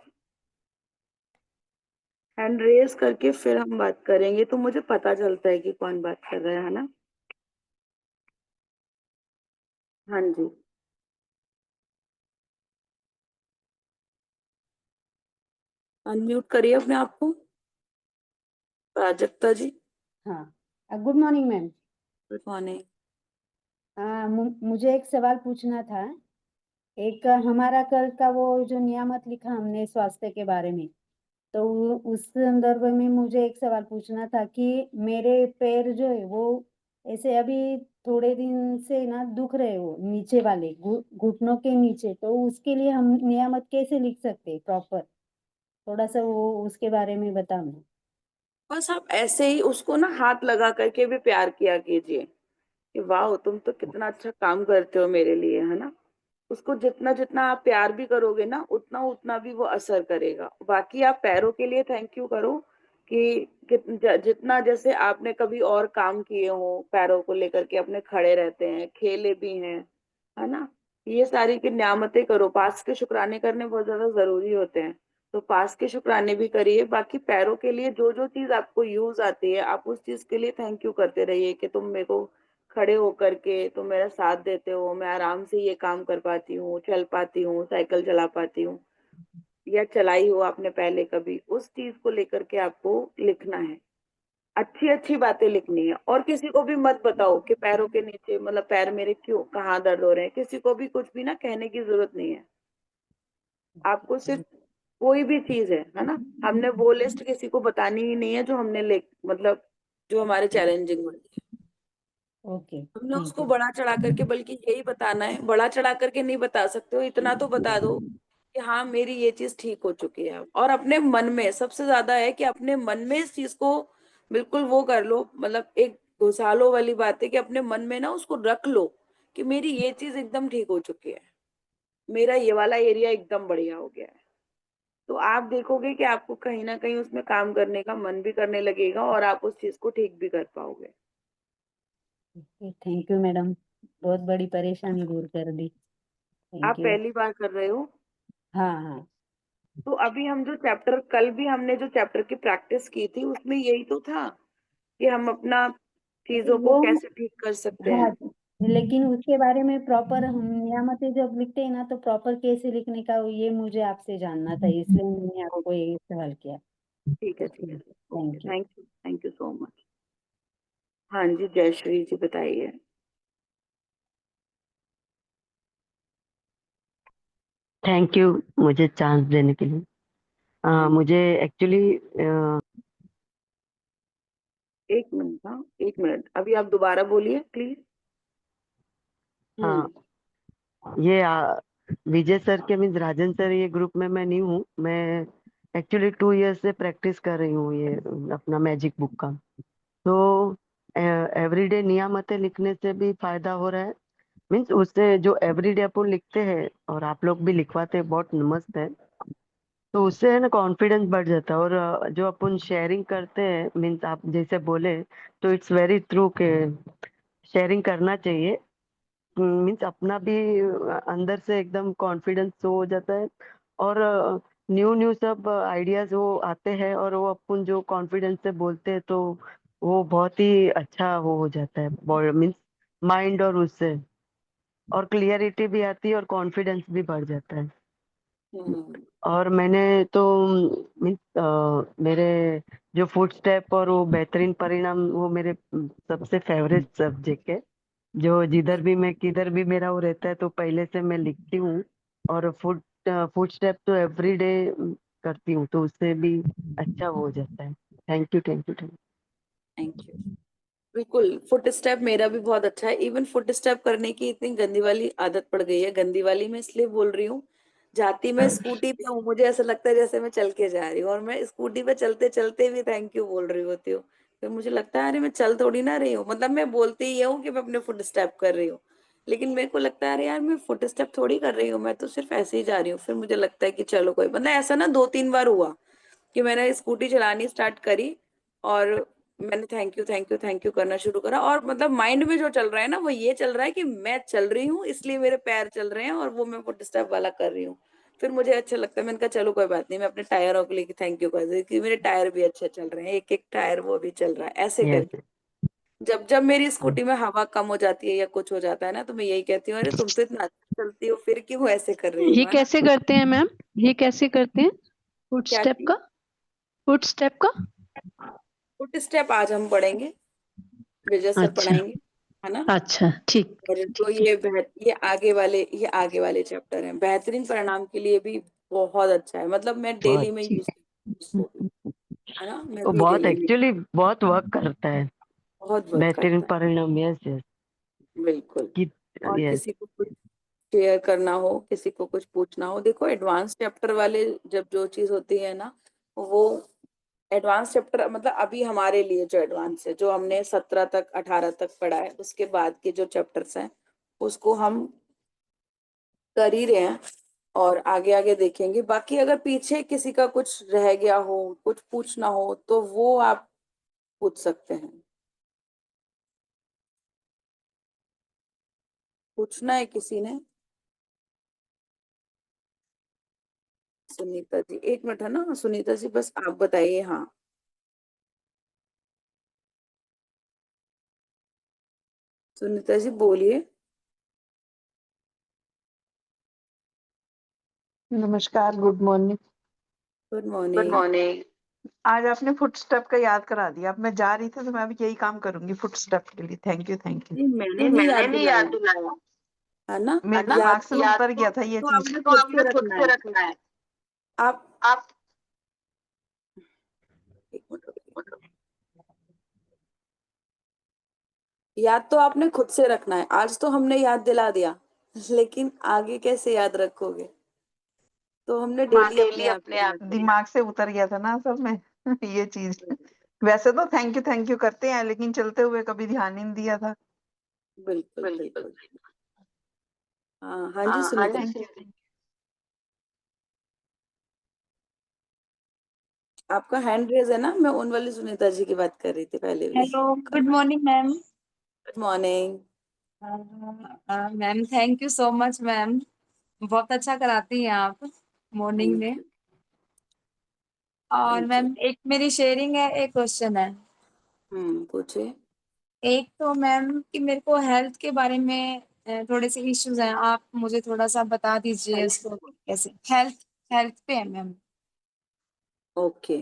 हैंड रेज करके फिर हम बात करेंगे, तो मुझे पता चलता है कि कौन बात कर रहा है ना। हाँ जी, अनम्यूट करिए अपने आप को, प्राजक्ता जी। हाँ, good morning ma'am. Good morning. हाँ, मुझे एक सवाल पूछना था। एक हमारा कल का वो जो नियामत लिखा हमने स्वास्थ्य के बारे में, तो उस संदर्भ में मुझे एक सवाल पूछना था कि मेरे पैर जो है वो ऐसे अभी थोड़े दिन से ना दुख रहे हो, नीचे वाले घुटनों के नीचे, तो उसके लिए हम नियामत कैसे लिख सकते हैं प्रॉपर? थोड़ा सा वो उसके बारे में बताना। बस आप ऐसे ही उसको ना हाथ लगा करके भी प्यार किया कीजिए कि वाह तुम तो कितना अच्छा काम करते हो मेरे लिए, है ना। उसको जितना जितना आप प्यार भी करोगे ना, उतना उतना भी वो असर करेगा। बाकी आप पैरों के लिए थैंक यू करो कि जितना जैसे आपने कभी और काम किए हो पैरों को लेकर के, अपने खड़े रहते हैं, खेले भी हैं, है ना। ये सारी की नियामतें करो, पास के शुक्राने करने बहुत ज्यादा जरूरी होते हैं। तो पास के शुक्राने भी करिए। बाकी पैरों के लिए जो जो चीज आपको यूज आती है, आप उस चीज के लिए थैंक यू करते रहिए कि तुम मेरे को खड़े होकर के तुम मेरा साथ देते हो, मैं आराम से ये काम कर पाती हूँ, चल पाती हूँ, साइकिल चला पाती हूँ, या चलाई हो आपने पहले कभी, उस चीज को लेकर के आपको लिखना है। अच्छी अच्छी बातें लिखनी है। और किसी को भी मत बताओ कि पैरों के नीचे, मतलब पैर मेरे क्यों, कहाँ दर्द हो रहे हैं, किसी को भी कुछ भी ना कहने की जरूरत नहीं है। आपको सिर्फ कोई भी चीज है ना, हमने वो लिस्ट किसी को बतानी ही नहीं है जो हमने मतलब जो हमारे चैलेंजिंग वाली है। ओके, हमने थैंक उसको यू। बढ़ा चढ़ा करके, बल्कि यही बताना है, बढ़ा चढ़ा करके नहीं बता सकते हो, इतना तो बता दो कि हाँ मेरी ये चीज ठीक हो चुकी है। और अपने मन में सबसे ज्यादा है कि अपने मन में इस चीज को बिल्कुल वो कर लो, मतलब एक घुसालो वाली बात है कि अपने मन में ना उसको रख लो कि मेरी ये चीज एकदम ठीक हो चुकी है, मेरा ये वाला एरिया एकदम बढ़िया हो गया है। तो आप देखोगे कि आपको कहीं ना कहीं उसमें काम करने का मन भी करने लगेगा, और आप उस चीज को ठीक भी कर पाओगे। थैंक यू मैडम, बहुत बड़ी परेशानी दूर कर दी। आप थैंक यू। पहली बार कर रहे हो? हाँ हाँ। तो अभी हम जो चैप्टर, कल भी हमने जो चैप्टर की प्रैक्टिस की थी, उसमें यही तो था कि हम अपना चीजों को वो कैसे ठीक कर सकते हाँ, हैं। लेकिन उसके बारे में प्रॉपर हम नियामतें जब लिखते हैं ना, तो प्रॉपर कैसे लिखने का ये मुझे आपसे जानना था, इसलिए मैंने आपको ये सवाल किया। ठीक है, ठीक है। Okay, thank you. Thank you so much. हाँ जी, जयश्री जी बताइए। थैंक यू मुझे चांस देने के लिए। मुझे एक्चुअली एक मिनट, हाँ 1 मिनट, अभी आप दोबारा बोलिए प्लीज। हाँ, ये विजय सर के मीन्स राजन सर ये ग्रुप में मैं नहीं हूँ। मैं एक्चुअली 2 इयर्स से प्रैक्टिस कर रही हूँ ये अपना मैजिक बुक का। तो एवरीडे नियमित लिखने से भी फायदा हो रहा है। मीन्स उससे जो एवरीडे अपन लिखते हैं और आप लोग भी लिखवाते हैं, बहुत मस्त है। तो उससे है ना कॉन्फिडेंस बढ़ जाता है। और जो अपन शेयरिंग करते हैं मीन्स आप जैसे बोले, तो इट्स वेरी ट्रू के शेयरिंग करना चाहिए। मीन्स अपना भी अंदर से एकदम कॉन्फिडेंस हो जाता है। और न्यू न्यू सब आइडियाज वो आते हैं और वो अपन जो कॉन्फिडेंस से बोलते हैं तो वो बहुत ही अच्छा वो हो जाता है मीन्स माइंड। और उससे और क्लियरिटी भी आती है और कॉन्फिडेंस भी बढ़ जाता है। और मैंने तो मीन्स मेरे जो फुट स्टेप और वो बेहतरीन परिणाम वो मेरे सबसे फेवरेट सब्जेक्ट है। जो जिधर भी मैं किधर भी मेरा वो रहता है तो पहले से मैं लिखती हूँ। और फुट स्टेप तो एवरीडे करती हूँ, तो उससे भी अच्छा हो जाता है। Thank you thank you thank you. Thank you. बिल्कुल, फुट स्टेप मेरा भी बहुत अच्छा है। इवन फुट स्टेप करने की इतनी गंदी वाली आदत पड़ गई है। गंदी वाली मैं इसलिए बोल रही हूँ, जाती मैं स्कूटी पे हूँ, मुझे ऐसा लगता है जैसे मैं चल के जा रही हूँ, और मैं स्कूटी पे चलते चलते भी थैंक यू बोल रही होती हूँ। फिर मुझे लगता है अरे मैं चल थोड़ी ना रही हूँ, मतलब मैं बोलती ही हूँ कि मैं अपने फुट स्टेप कर रही हूँ, लेकिन मेरे को लगता है अरे यार मैं फुट स्टेप थोड़ी कर रही हूँ, मैं तो सिर्फ ऐसे ही जा रही हूँ। फिर मुझे लगता है कि चलो कोई, मतलब ऐसा ना 2-3 बार हुआ कि मैंने स्कूटी चलानी स्टार्ट करी और मैंने thank you thank you thank you करना शुरू करा, और मतलब माइंड में जो चल रहा है ना वो ये चल रहा है कि मैं चल रही हूँ इसलिए मेरे पैर चल रहे हैं, और वो मैं फुट स्टेप वाला कर रही हूँ। फिर मुझे अच्छा लगता है, मैंने कहा चलो कोई बात नहीं, मैं अपने टायरों के लिए थैंक यू कर दी कि मेरे टायर भी अच्छे चल रहे हैं, एक एक टायर वो भी चल रहा है, ऐसे यस। करके। जब जब मेरी स्कूटी में हवा कम हो जाती है या कुछ हो जाता है ना, तो मैं यही कहती हूँ अरे तुम तो इतना अच्छा चलती हो, फिर क्यों ऐसे कर रही हो, ये है ना। कैसे करते हैं मैम? ये कैसे करते हैं फुट क्या स्टेप चीज? का? फुट स्टेप का? फुट स्टेप आज हम पढ़ेंगे, विजय सर अच्छा पढ़ाएंगे, है ना। अच्छा, ठीक और तो ठीक है। ये आगे वाले चैप्टर हैं, बेहतरीन परिणाम के लिए भी बहुत अच्छा है, मतलब मैं डेली बहुत में ठीक यूज है। करती हूँ इसको भी, है ना, मैं वो भी बहुत डेली में एक्चुअली बहुत वर्क करता है। बहुत वर्क बेहतरीन करता परिणाम। Yes yes. है। बिल्कुल। कि और यस। किसी को कुछ शेयर करना हो, किसी को कुछ पूछना हो, देखो एडवांस चैप्टर वाले जब जो चीज होती है ना, वो एडवांस चैप्टर मतलब अभी हमारे लिए जो एडवांस है, जो हमने 17 तक 18 तक पढ़ा है, उसके बाद के जो चैप्टर्स हैं उसको हम कर ही रहे हैं और आगे आगे देखेंगे। बाकी अगर पीछे किसी का कुछ रह गया हो, कुछ पूछना हो, तो वो आप पूछ सकते हैं। पूछना है किसी ने? सुनीता जी, 1 मिनट, है ना सुनीता जी, बस आप बताइए। हाँ सुनीता जी बोलिए। नमस्कार, good morning. Good good morning. Morning. आज आपने फुट स्टेप का याद करा दिया। अब मैं जा रही थी तो मैं अभी यही काम करूंगी फुट स्टेप के लिए। Thank you thank you. नहीं मैंने नहीं नहीं याद मैंने नहीं याद दिलाया, दिलाया, है ना। मेरे याद दिमाग से तो उतर गया था ये तो चीज। आपने तो खुद आपने से खुद रखना से है। रखना है। आप आप 1 मिनट याद तो आपने खुद से रखना है। आज तो हमने याद दिला दिया, लेकिन आगे कैसे याद रखोगे, तो हमने डेली अपने डेली आप अपने को आप याद दिमाग से उतर गया था ना सब में ये चीज। वैसे तो थैंक यू करते हैं, लेकिन चलते हुए कभी ध्यान ही नहीं दिया था। बिल्कुल बिल्कुल। बिल्कुल। हाँ हाँ जी हाँ सुनीता जी, जी। आपका हैंड रेज है ना, मैं उन वाली सुनीता जी की बात कर रही थी पहले भी। Hello, good morning ma'am. Good morning. Ma'am thank you so much ma'am, बहुत अच्छा कराती हैं आप मॉर्निंग थैंक में। यू। और थैंक यू। मैम एक मेरी शेयरिंग है, एक क्वेश्चन है। पूछे। एक तो मैम कि मेरे को हेल्थ के बारे में थोड़े से इश्यूज हैं, आप मुझे थोड़ा सा बता दीजिए इसको कैसे। हेल्थ हेल्थ पे है मैम। ओके।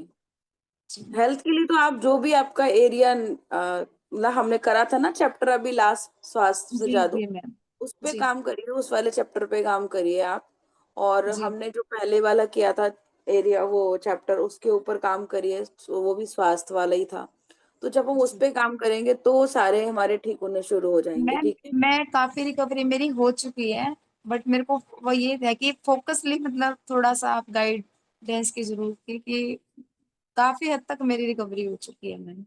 हेल्थ के लिए तो आप जो भी आपका एरिया, मतलब हमने करा था ना चैप्टर अभी लास्ट, स्वास्थ्य से जी जादू, जी मैम। उस पे जी काम करिए, उस वाले चैप्टर पे काम करिए आप। और जी हमने जो पहले वाला किया था एरिया वो चैप्टर उसके ऊपर काम करिए, वो भी स्वास्थ्य वाला ही था। तो जब हम उस जी पे काम करेंगे तो सारे हमारे ठीक होने शुरू हो जाएंगे, मैम, ठीक है। मैं काफी रिकवरी मेरी हो चुकी है, बट मेरे को वो ये है कि फोकसली मतलब थोड़ा सा आप गाइडेंस की जरूरत थी कि काफी हद तक मेरी रिकवरी हो चुकी है मैम।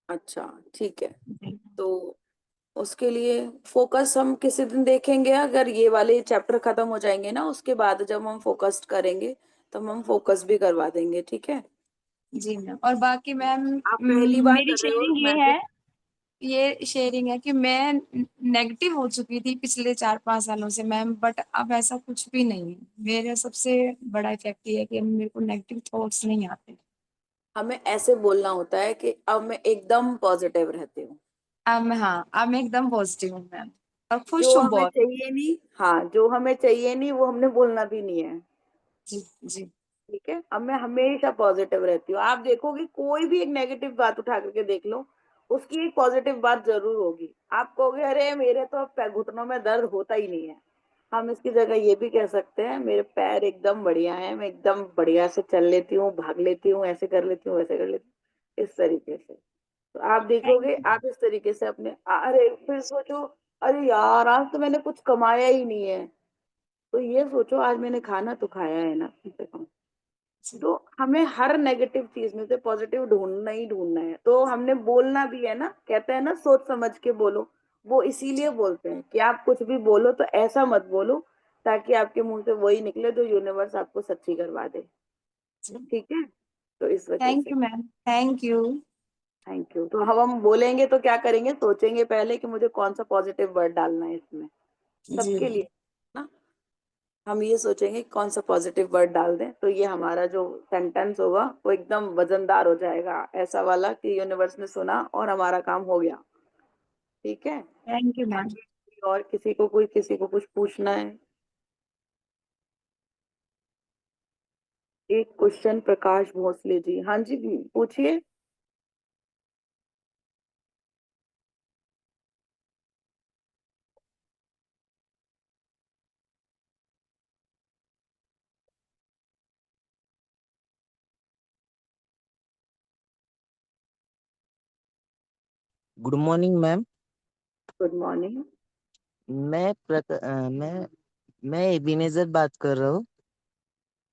अच्छा ठीक है, जी तो उसके लिए फोकस हम किसी दिन देखेंगे, अगर ये वाले चैप्टर खत्म हो जाएंगे ना उसके बाद जब हम फोकस करेंगे तब हम फोकस भी करवा देंगे, ठीक है। जी मैम, और बाकी मैम आप पहली बार मेरी कर रहे हो शेयरिंग ये मैजिक। है, ये शेयरिंग है कि मैं नेगेटिव हो चुकी थी पिछले 4-5 सालों से मैम, बट अब ऐसा कुछ भी नहीं है। मेरा सबसे बड़ा इफेक्ट ये है कि अब मेरे को नेगेटिव थॉट्स नहीं आते। हमें ऐसे बोलना होता है कि अब मैं एकदम पॉजिटिव रहती हूँ। अब मैं एकदम पॉजिटिव हूँ मैम, और खुश जो हूँ हमें बहुत। चाहिए नहीं, हाँ जो हमें चाहिए नहीं वो हमने बोलना भी नहीं है, जी जी ठीक है। अब मैं हमेशा पॉजिटिव रहती हूँ। आप देखोगे कोई भी एक नेगेटिव बात उठा करके देख लो, उसकी एक पॉजिटिव बात जरूर होगी। आप कहोगे अरे मेरे तो घुटनों में दर्द होता ही नहीं है, हम इसकी जगह ये भी कह सकते हैं मेरे पैर एकदम बढ़िया हैं, मैं एकदम बढ़िया से चल लेती हूँ, भाग लेती हूँ, ऐसे कर लेती हूँ, वैसे कर लेती हूँ, इस तरीके से। तो आप थैंक देखोगे आप इस तरीके से अपने, अरे फिर सोचो अरे यार आज तो मैंने कुछ कमाया ही नहीं है, तो ये सोचो आज मैंने खाना तो खाया है ना कम से कम। यू। तो हमें हर नेगेटिव चीज में से पॉजिटिव ढूंढना ही ढूंढना है। तो हमने बोलना भी है ना, कहते हैं ना सोच समझ के बोलो, वो इसीलिए बोलते हैं कि आप कुछ भी बोलो तो ऐसा मत बोलो ताकि आपके मुंह से वही निकले जो यूनिवर्स आपको सच्ची करवा दे, ठीक है। तो इस वजह थैंक से you ma'am, thank you. Thank you. तो हम बोलेंगे तो क्या करेंगे, सोचेंगे पहले कि मुझे कौन सा पॉजिटिव वर्ड डालना है इसमें, जी सबके लिए ना। हम ये सोचेंगे कि कौन सा पॉजिटिव वर्ड डाल दें तो ये हमारा जो सेंटेंस होगा वो एकदम वजनदार हो जाएगा, ऐसा वाला कि यूनिवर्स ने सुना और हमारा काम हो गया, ठीक है। Thank you ma'am. बाकी और किसी को कुछ पूछना है। एक क्वेश्चन प्रकाश भोसले जी, हाँ जी पूछिए। Good morning ma'am. Good morning. मैं एबिनेजर बात कर रहा हूँ।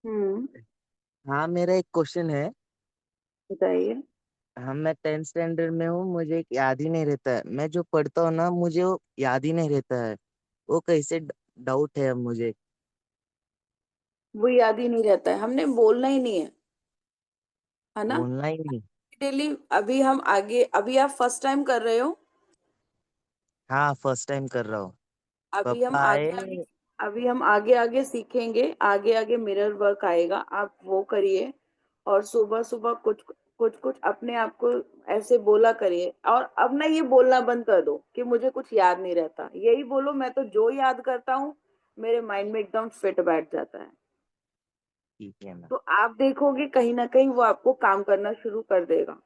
हम्म, हाँ, मेरा एक क्वेश्चन है। बताइए। हाँ, मैं 10th स्टैंडर्ड में हूँ, मुझे याद ही नहीं रहता है। मैं जो पढ़ता हूँ ना, मुझे वो याद ही नहीं रहता है। वो कैसे, डाउट है अब मुझे। वो याद ही नहीं रहता है, हमने बोलना ही नहीं है ना। बोलना ही नहीं। डेली अभी हम आगे, अभी आप फर्स्ट टाइम कर रहे हो, हाँ, फर्स्ट टाइम कर रहा हूँ। अभी हम पापा आगे आगे, आए। अभी हम आगे आगे सीखेंगे, आगे आगे मिरर वर्क आएगा, आप वो करिए। और सुबह सुबह कुछ कुछ कुछ अपने आप को ऐसे बोला करिए। और अब ना ये बोलना बंद कर दो कि मुझे कुछ याद नहीं रहता, यही बोलो मैं तो जो याद करता हूँ मेरे माइंड में एकदम फिट बैठ जाता है। ठीक है मैम। तो आप देखोगे कहीं ना कहीं वो आपको काम करना शुरू कर देगा।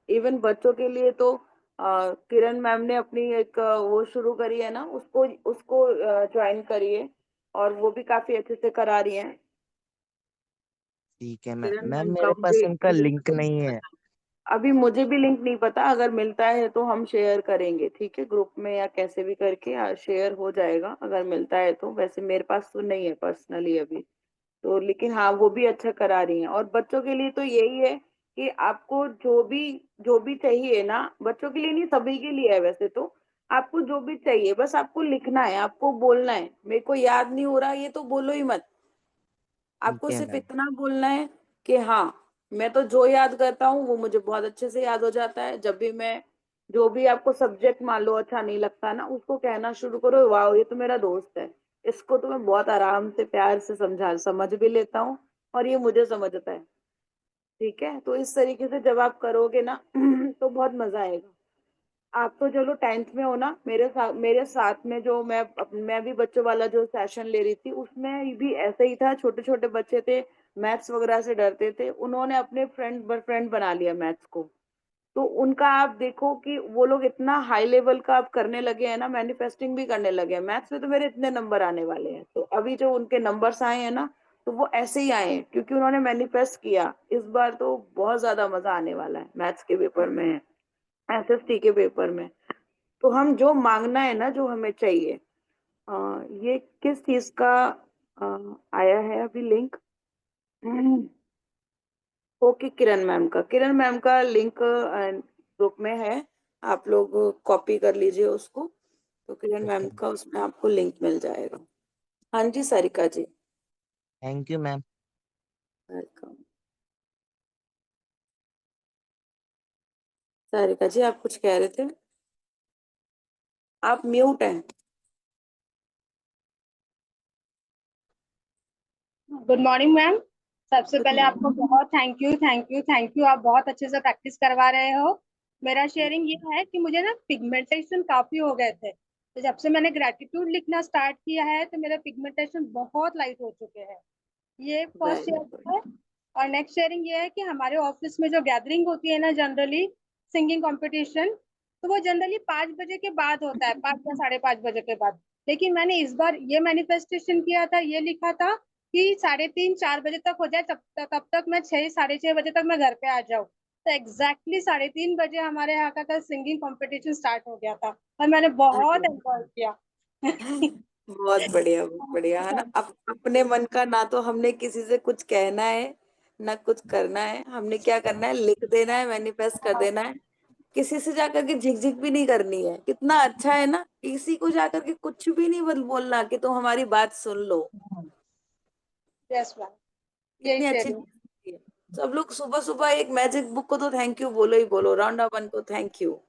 इवन बच्चों के लिए तो किरण मैम ने अपनी एक वो शुरू करी है ना, उसको उसको ज्वाइन करिए, और वो भी काफी अच्छे से करा रही हैं। ठीक है मैम। किरण मैम मैम का मेरे पास मुझे उनका लिंक लिंक तो नहीं नहीं है। पता, अभी मुझे भी लिंक नहीं पता, अगर मिलता है तो हम शेयर करेंगे, ठीक है, ग्रुप में या कैसे भी करके शेयर हो जाएगा अगर मिलता है तो। वैसे मेरे पास तो नहीं है पर्सनली अभी तो, लेकिन हाँ वो भी अच्छा करा रही हैं। और बच्चों के लिए तो यही है कि आपको जो भी चाहिए ना, बच्चों के लिए नहीं सभी के लिए है वैसे तो। आपको जो भी चाहिए बस आपको लिखना है, आपको बोलना है मेरे को याद नहीं हो रहा, ये तो बोलो ही मत। ठीक आपको है सिर्फ मैम। इतना बोलना है कि हाँ मैं तो जो याद करता हूँ वो मुझे बहुत अच्छे से याद हो जाता है। जब भी मैं, जो भी आपको सब्जेक्ट मान लो अच्छा नहीं लगता ना, उसको कहना शुरू करो वाह ये तो मेरा दोस्त है, इसको तो मैं बहुत आराम से प्यार से समझ भी लेता हूँ और ये मुझे समझता है, ठीक है। तो इस तरीके से जब आप करोगे ना तो बहुत मजा आएगा। आप तो चलो 10th में हो ना, मेरे साथ में जो मैं भी बच्चों वाला जो सेशन ले रही थी उसमें भी ऐसा ही था, छोटे छोटे बच्चे थे, मैथ्स वगैरह से डरते थे, उन्होंने अपने फ्रेंड बना लिया मैथ्स को। तो उनका आप देखो कि वो लोग इतना हाई लेवल का अब करने लगे हैं ना, मैनिफेस्टिंग भी करने लगे हैं। मैथ्स में तो मेरे इतने नंबर आने वाले हैं, तो अभी जो उनके नंबर्स आए हैं ना, तो वो ऐसे ही आए हैं क्योंकि उन्होंने मैनिफेस्ट किया। इस बार तो बहुत ज्यादा मजा आने वाला है मैथ्स के पेपर में, एसएसटी के पेपर में। तो हम जो मांगना है ना, जो हमें चाहिए, ये किस चीज का आया है अभी लिंक? ओके, किरण मैम का लिंक ग्रुप में है, आप लोग कॉपी कर लीजिए उसको। तो किरण मैम का उसमें आपको लिंक मिल जाएगा। हाँ जी Sarika ji. Thank you ma'am. Welcome. Sarika ji आप कुछ कह रहे थे, आप म्यूट हैं। Good morning ma'am. सबसे गुड पहले आपको मॉर्निंग। बहुत थैंक यू, आप बहुत अच्छे से प्रैक्टिस करवा रहे हो। मेरा शेयरिंग ये है कि मुझे ना पिगमेंटेशन काफी हो गए थे, तो जब से मैंने ग्रेटिट्यूड लिखना स्टार्ट किया है तो मेरे पिगमेंटेशन बहुत लाइट हो चुके हैं। ये फर्स्ट वेरी गुड। शेयरिंग है। और नेक्स्ट शेयरिंग ये है कि हमारे ऑफिस में जो गैदरिंग होती है ना जनरली, सिंगिंग कंपटीशन, तो वो जनरली 5 बजे के बाद होता है, 5 या 5:30 बजे के बाद। लेकिन मैंने इस बार ये मैनिफेस्टेशन किया था, ये लिखा था कि 3:30-4 बजे तक हो जाए, तब तक मैं 6-6:30 बजे तक मैं घर पे आ जाऊँ। तो एग्जैक्टली 3:30 बजे हमारे यहाँ का सिंगिंग कंपटीशन स्टार्ट हो गया था और मैंने बहुत एंजॉय किया। बहुत बढ़िया है ना। अपने मन का ना तो हमने किसी से कुछ कहना है ना कुछ करना है, हमने क्या करना है, लिख देना है, मैनिफेस्ट कर देना है। किसी से जाकर के झिकझिक भी नहीं करनी है। कितना अच्छा है ना, किसी को जाकर के कुछ भी नहीं बोलना कि तुम हमारी बात सुन लो। यस मैम, यही कितनी अच्छी शेयरिंग। चीज होती है। सब लोग सुबह सुबह एक मैजिक बुक को तो थैंक यू बोलो ही बोलो, राउंड वन को थैंक यू,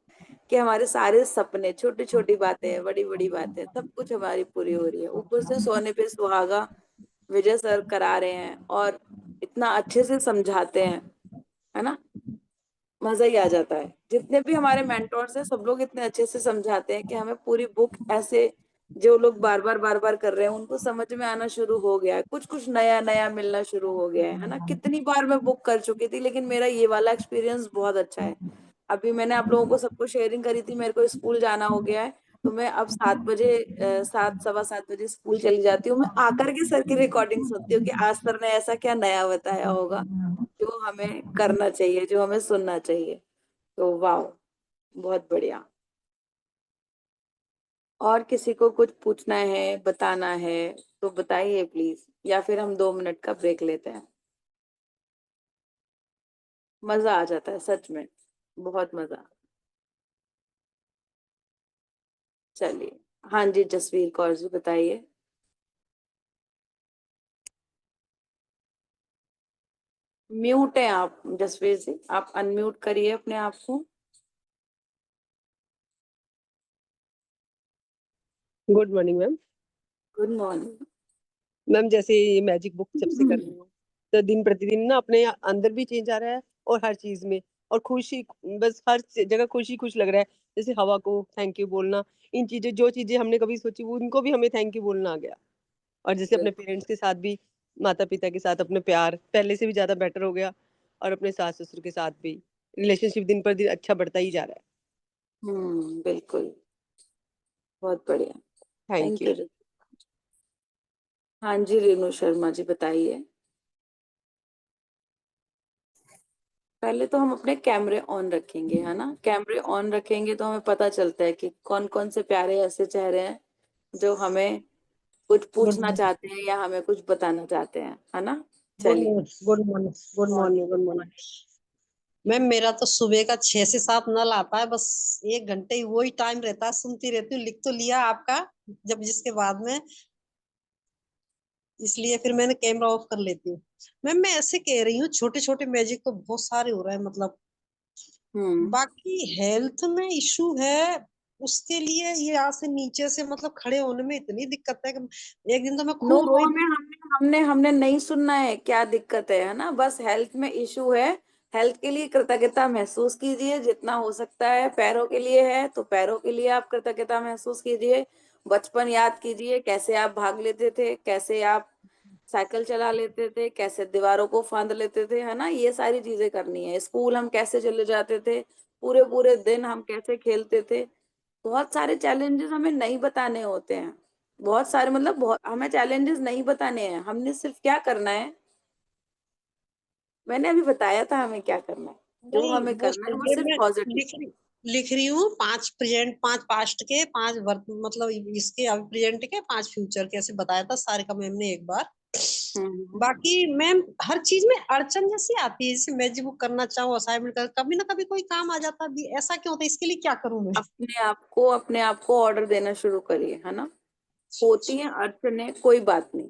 कि हमारे सारे सपने, छोटी छोटी बातें, बड़ी बड़ी बातें, सब कुछ हमारी पूरी हो रही है। ऊपर से सोने पे सुहागा विजय सर करा रहे हैं और इतना अच्छे से समझाते हैं, है ना। मजा ही आ जाता है। जितने भी हमारे मेंटोर्स हैं सब लोग इतने अच्छे से समझाते हैं कि हमें पूरी बुक ऐसे, जो लोग बार बार कर रहे हैं उनको समझ में आना शुरू हो गया है, कुछ कुछ नया नया मिलना शुरू हो गया है ना। कितनी बार मैं बुक कर चुकी थी, लेकिन मेरा ये वाला एक्सपीरियंस बहुत अच्छा है। अभी मैंने आप लोगों को सबको शेयरिंग करी थी, मेरे को स्कूल जाना हो गया है, तो मैं अब 7 बजे, 7 सवा 7 बजे स्कूल चली जाती हूँ। मैं आकर के सर की रिकॉर्डिंग सुनती हूँ कि आज सर ने ऐसा क्या नया बताया होगा जो हमें करना चाहिए, जो हमें सुनना चाहिए। तो वाह, बहुत बढ़िया। और किसी को कुछ पूछना है, बताना है तो बताइए प्लीज, या फिर हम 2 मिनट का ब्रेक लेते हैं। मजा आ जाता है सच में, बहुत मजा। चलिए, हाँ जी जसवीर कौर जी बताइए। म्यूट है आप जसवीर जी, आप अनम्यूट करिए अपने आप को। Good morning ma'am. Good morning. Ma'am जैसे ये मैजिक बुक जब से कर रही हूँ, तो दिन प्रतिदिन ना अपने अंदर भी चेंज आ रहा है और हर चीज में, और खुशी, बस हर जगह खुशी खुश लग रहा है। जैसे हवा को थैंक यू बोलना, इन चीजें, जो चीजें हमने कभी सोची वो उनको भी हमें थैंक यू बोलना आ गया। और जैसे अपने पेरेंट्स के साथ भी, माता पिता के साथ अपने प्यार पहले से भी ज्यादा बेटर हो गया, और अपने सास ससुर के साथ भी रिलेशनशिप दिन पर दिन अच्छा बढ़ता ही जा रहा बिल्कुल, बहुत बढ़िया। है। Thank thank you. यू। हाँ जी रेणु शर्मा जी बताइए। पहले तो हम अपने कैमरे ऑन रखेंगे, है ना। कैमरे ऑन रखेंगे तो हमें पता चलता है कि कौन कौन से प्यारे ऐसे चेहरे हैं जो हमें कुछ गुड पूछना चाहते हैं या हमें कुछ बताना चाहते हैं, है ना। गुड चलिए। Morning good morning good morning good morning ma'am. मेरा तो सुबह का 6 से 7 नल आता है, बस 1 घंटे ही वही टाइम रहता है, सुनती रहती हूँ। लिख तो लिया आपका जब, जिसके बाद में, इसलिए फिर मैंने कैमरा ऑफ कर लेती हूँ। मैम मैं ऐसे कह रही हूँ, छोटे छोटे मैजिक तो बहुत सारे हो रहे हैं, मतलब बाकी हेल्थ में इशू है, उसके लिए ये यहाँ से नीचे से मतलब खड़े होने में इतनी दिक्कत है कि एक दिन तो मैं नो, खूब रोई। हमें हमने हमने हमने नहीं सुनना है क्या दिक्कत है ना। बस हेल्थ में इशू है, हेल्थ के लिए कृतज्ञता महसूस कीजिए जितना हो सकता है। पैरों के लिए है तो पैरों के लिए आप कृतज्ञता महसूस कीजिए। बचपन याद कीजिए, कैसे आप भाग लेते थे, कैसे आप साइकिल चला लेते थे, कैसे दीवारों को फांद लेते थे, है ना, ये सारी चीजें करनी है। स्कूल हम कैसे चले जाते थे, पूरे पूरे दिन हम कैसे खेलते थे। बहुत सारे चैलेंजेस हमें नहीं बताने होते हैं, बहुत सारे, मतलब बहुत हमें चैलेंजेस नहीं बताने हैं, हमने सिर्फ क्या करना है, मैंने अभी बताया था हमें क्या करना है। जो नहीं हमें वो करना है वो ये सिर्फ मैं पॉजिटिव। लिख रही हूँ, 5 प्रेजेंट 5 पास्ट के 5 मतलब इसके अभी प्रेजेंट के 5 फ्यूचर के, ऐसे बताया था सारिका मैम ने एक बार। बाकी मैम हर चीज में अड़चन जैसी आती है, जैसे मैजिक बुक करना चाहूँ, असाइनमेंट कर, कभी ना कभी कोई काम आ जाता है, ऐसा क्यों होता है, इसके लिए क्या करूँ मैं? अपने आप को ऑर्डर देना शुरू करिए, है ना। होती है अड़चने, कोई बात नहीं।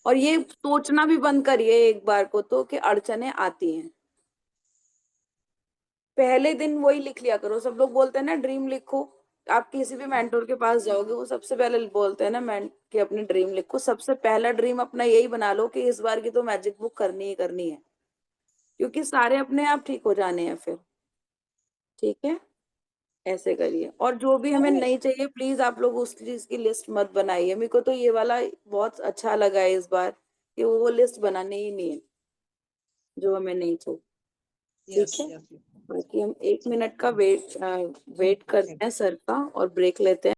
और ये सोचना भी बंद करिए एक बार को तो कि अड़चने आती हैं। पहले दिन वही लिख लिया करो। सब लोग बोलते हैं ना ड्रीम लिखो, आप किसी भी मेंटोर के पास जाओगे वो सबसे पहले बोलते हैं ना कि अपनी ड्रीम लिखो। सबसे पहला ड्रीम अपना यही बना लो कि इस बार की तो मैजिक बुक करनी ही करनी है, क्योंकि सारे अपने आप ठीक हो जाने हैं फिर। ठीक है, ऐसे करिए। और जो भी हमें नहीं चाहिए प्लीज आप लोग उस चीज की लिस्ट मत बनाइए। मेरे को तो ये वाला बहुत अच्छा लगा है इस बार कि वो लिस्ट बनानी ही नहीं है जो हमें नहीं चाहिए। यस ठीक है, यस। बाकी हम 1 मिनट का वेट करते हैं सर का और ब्रेक लेते हैं।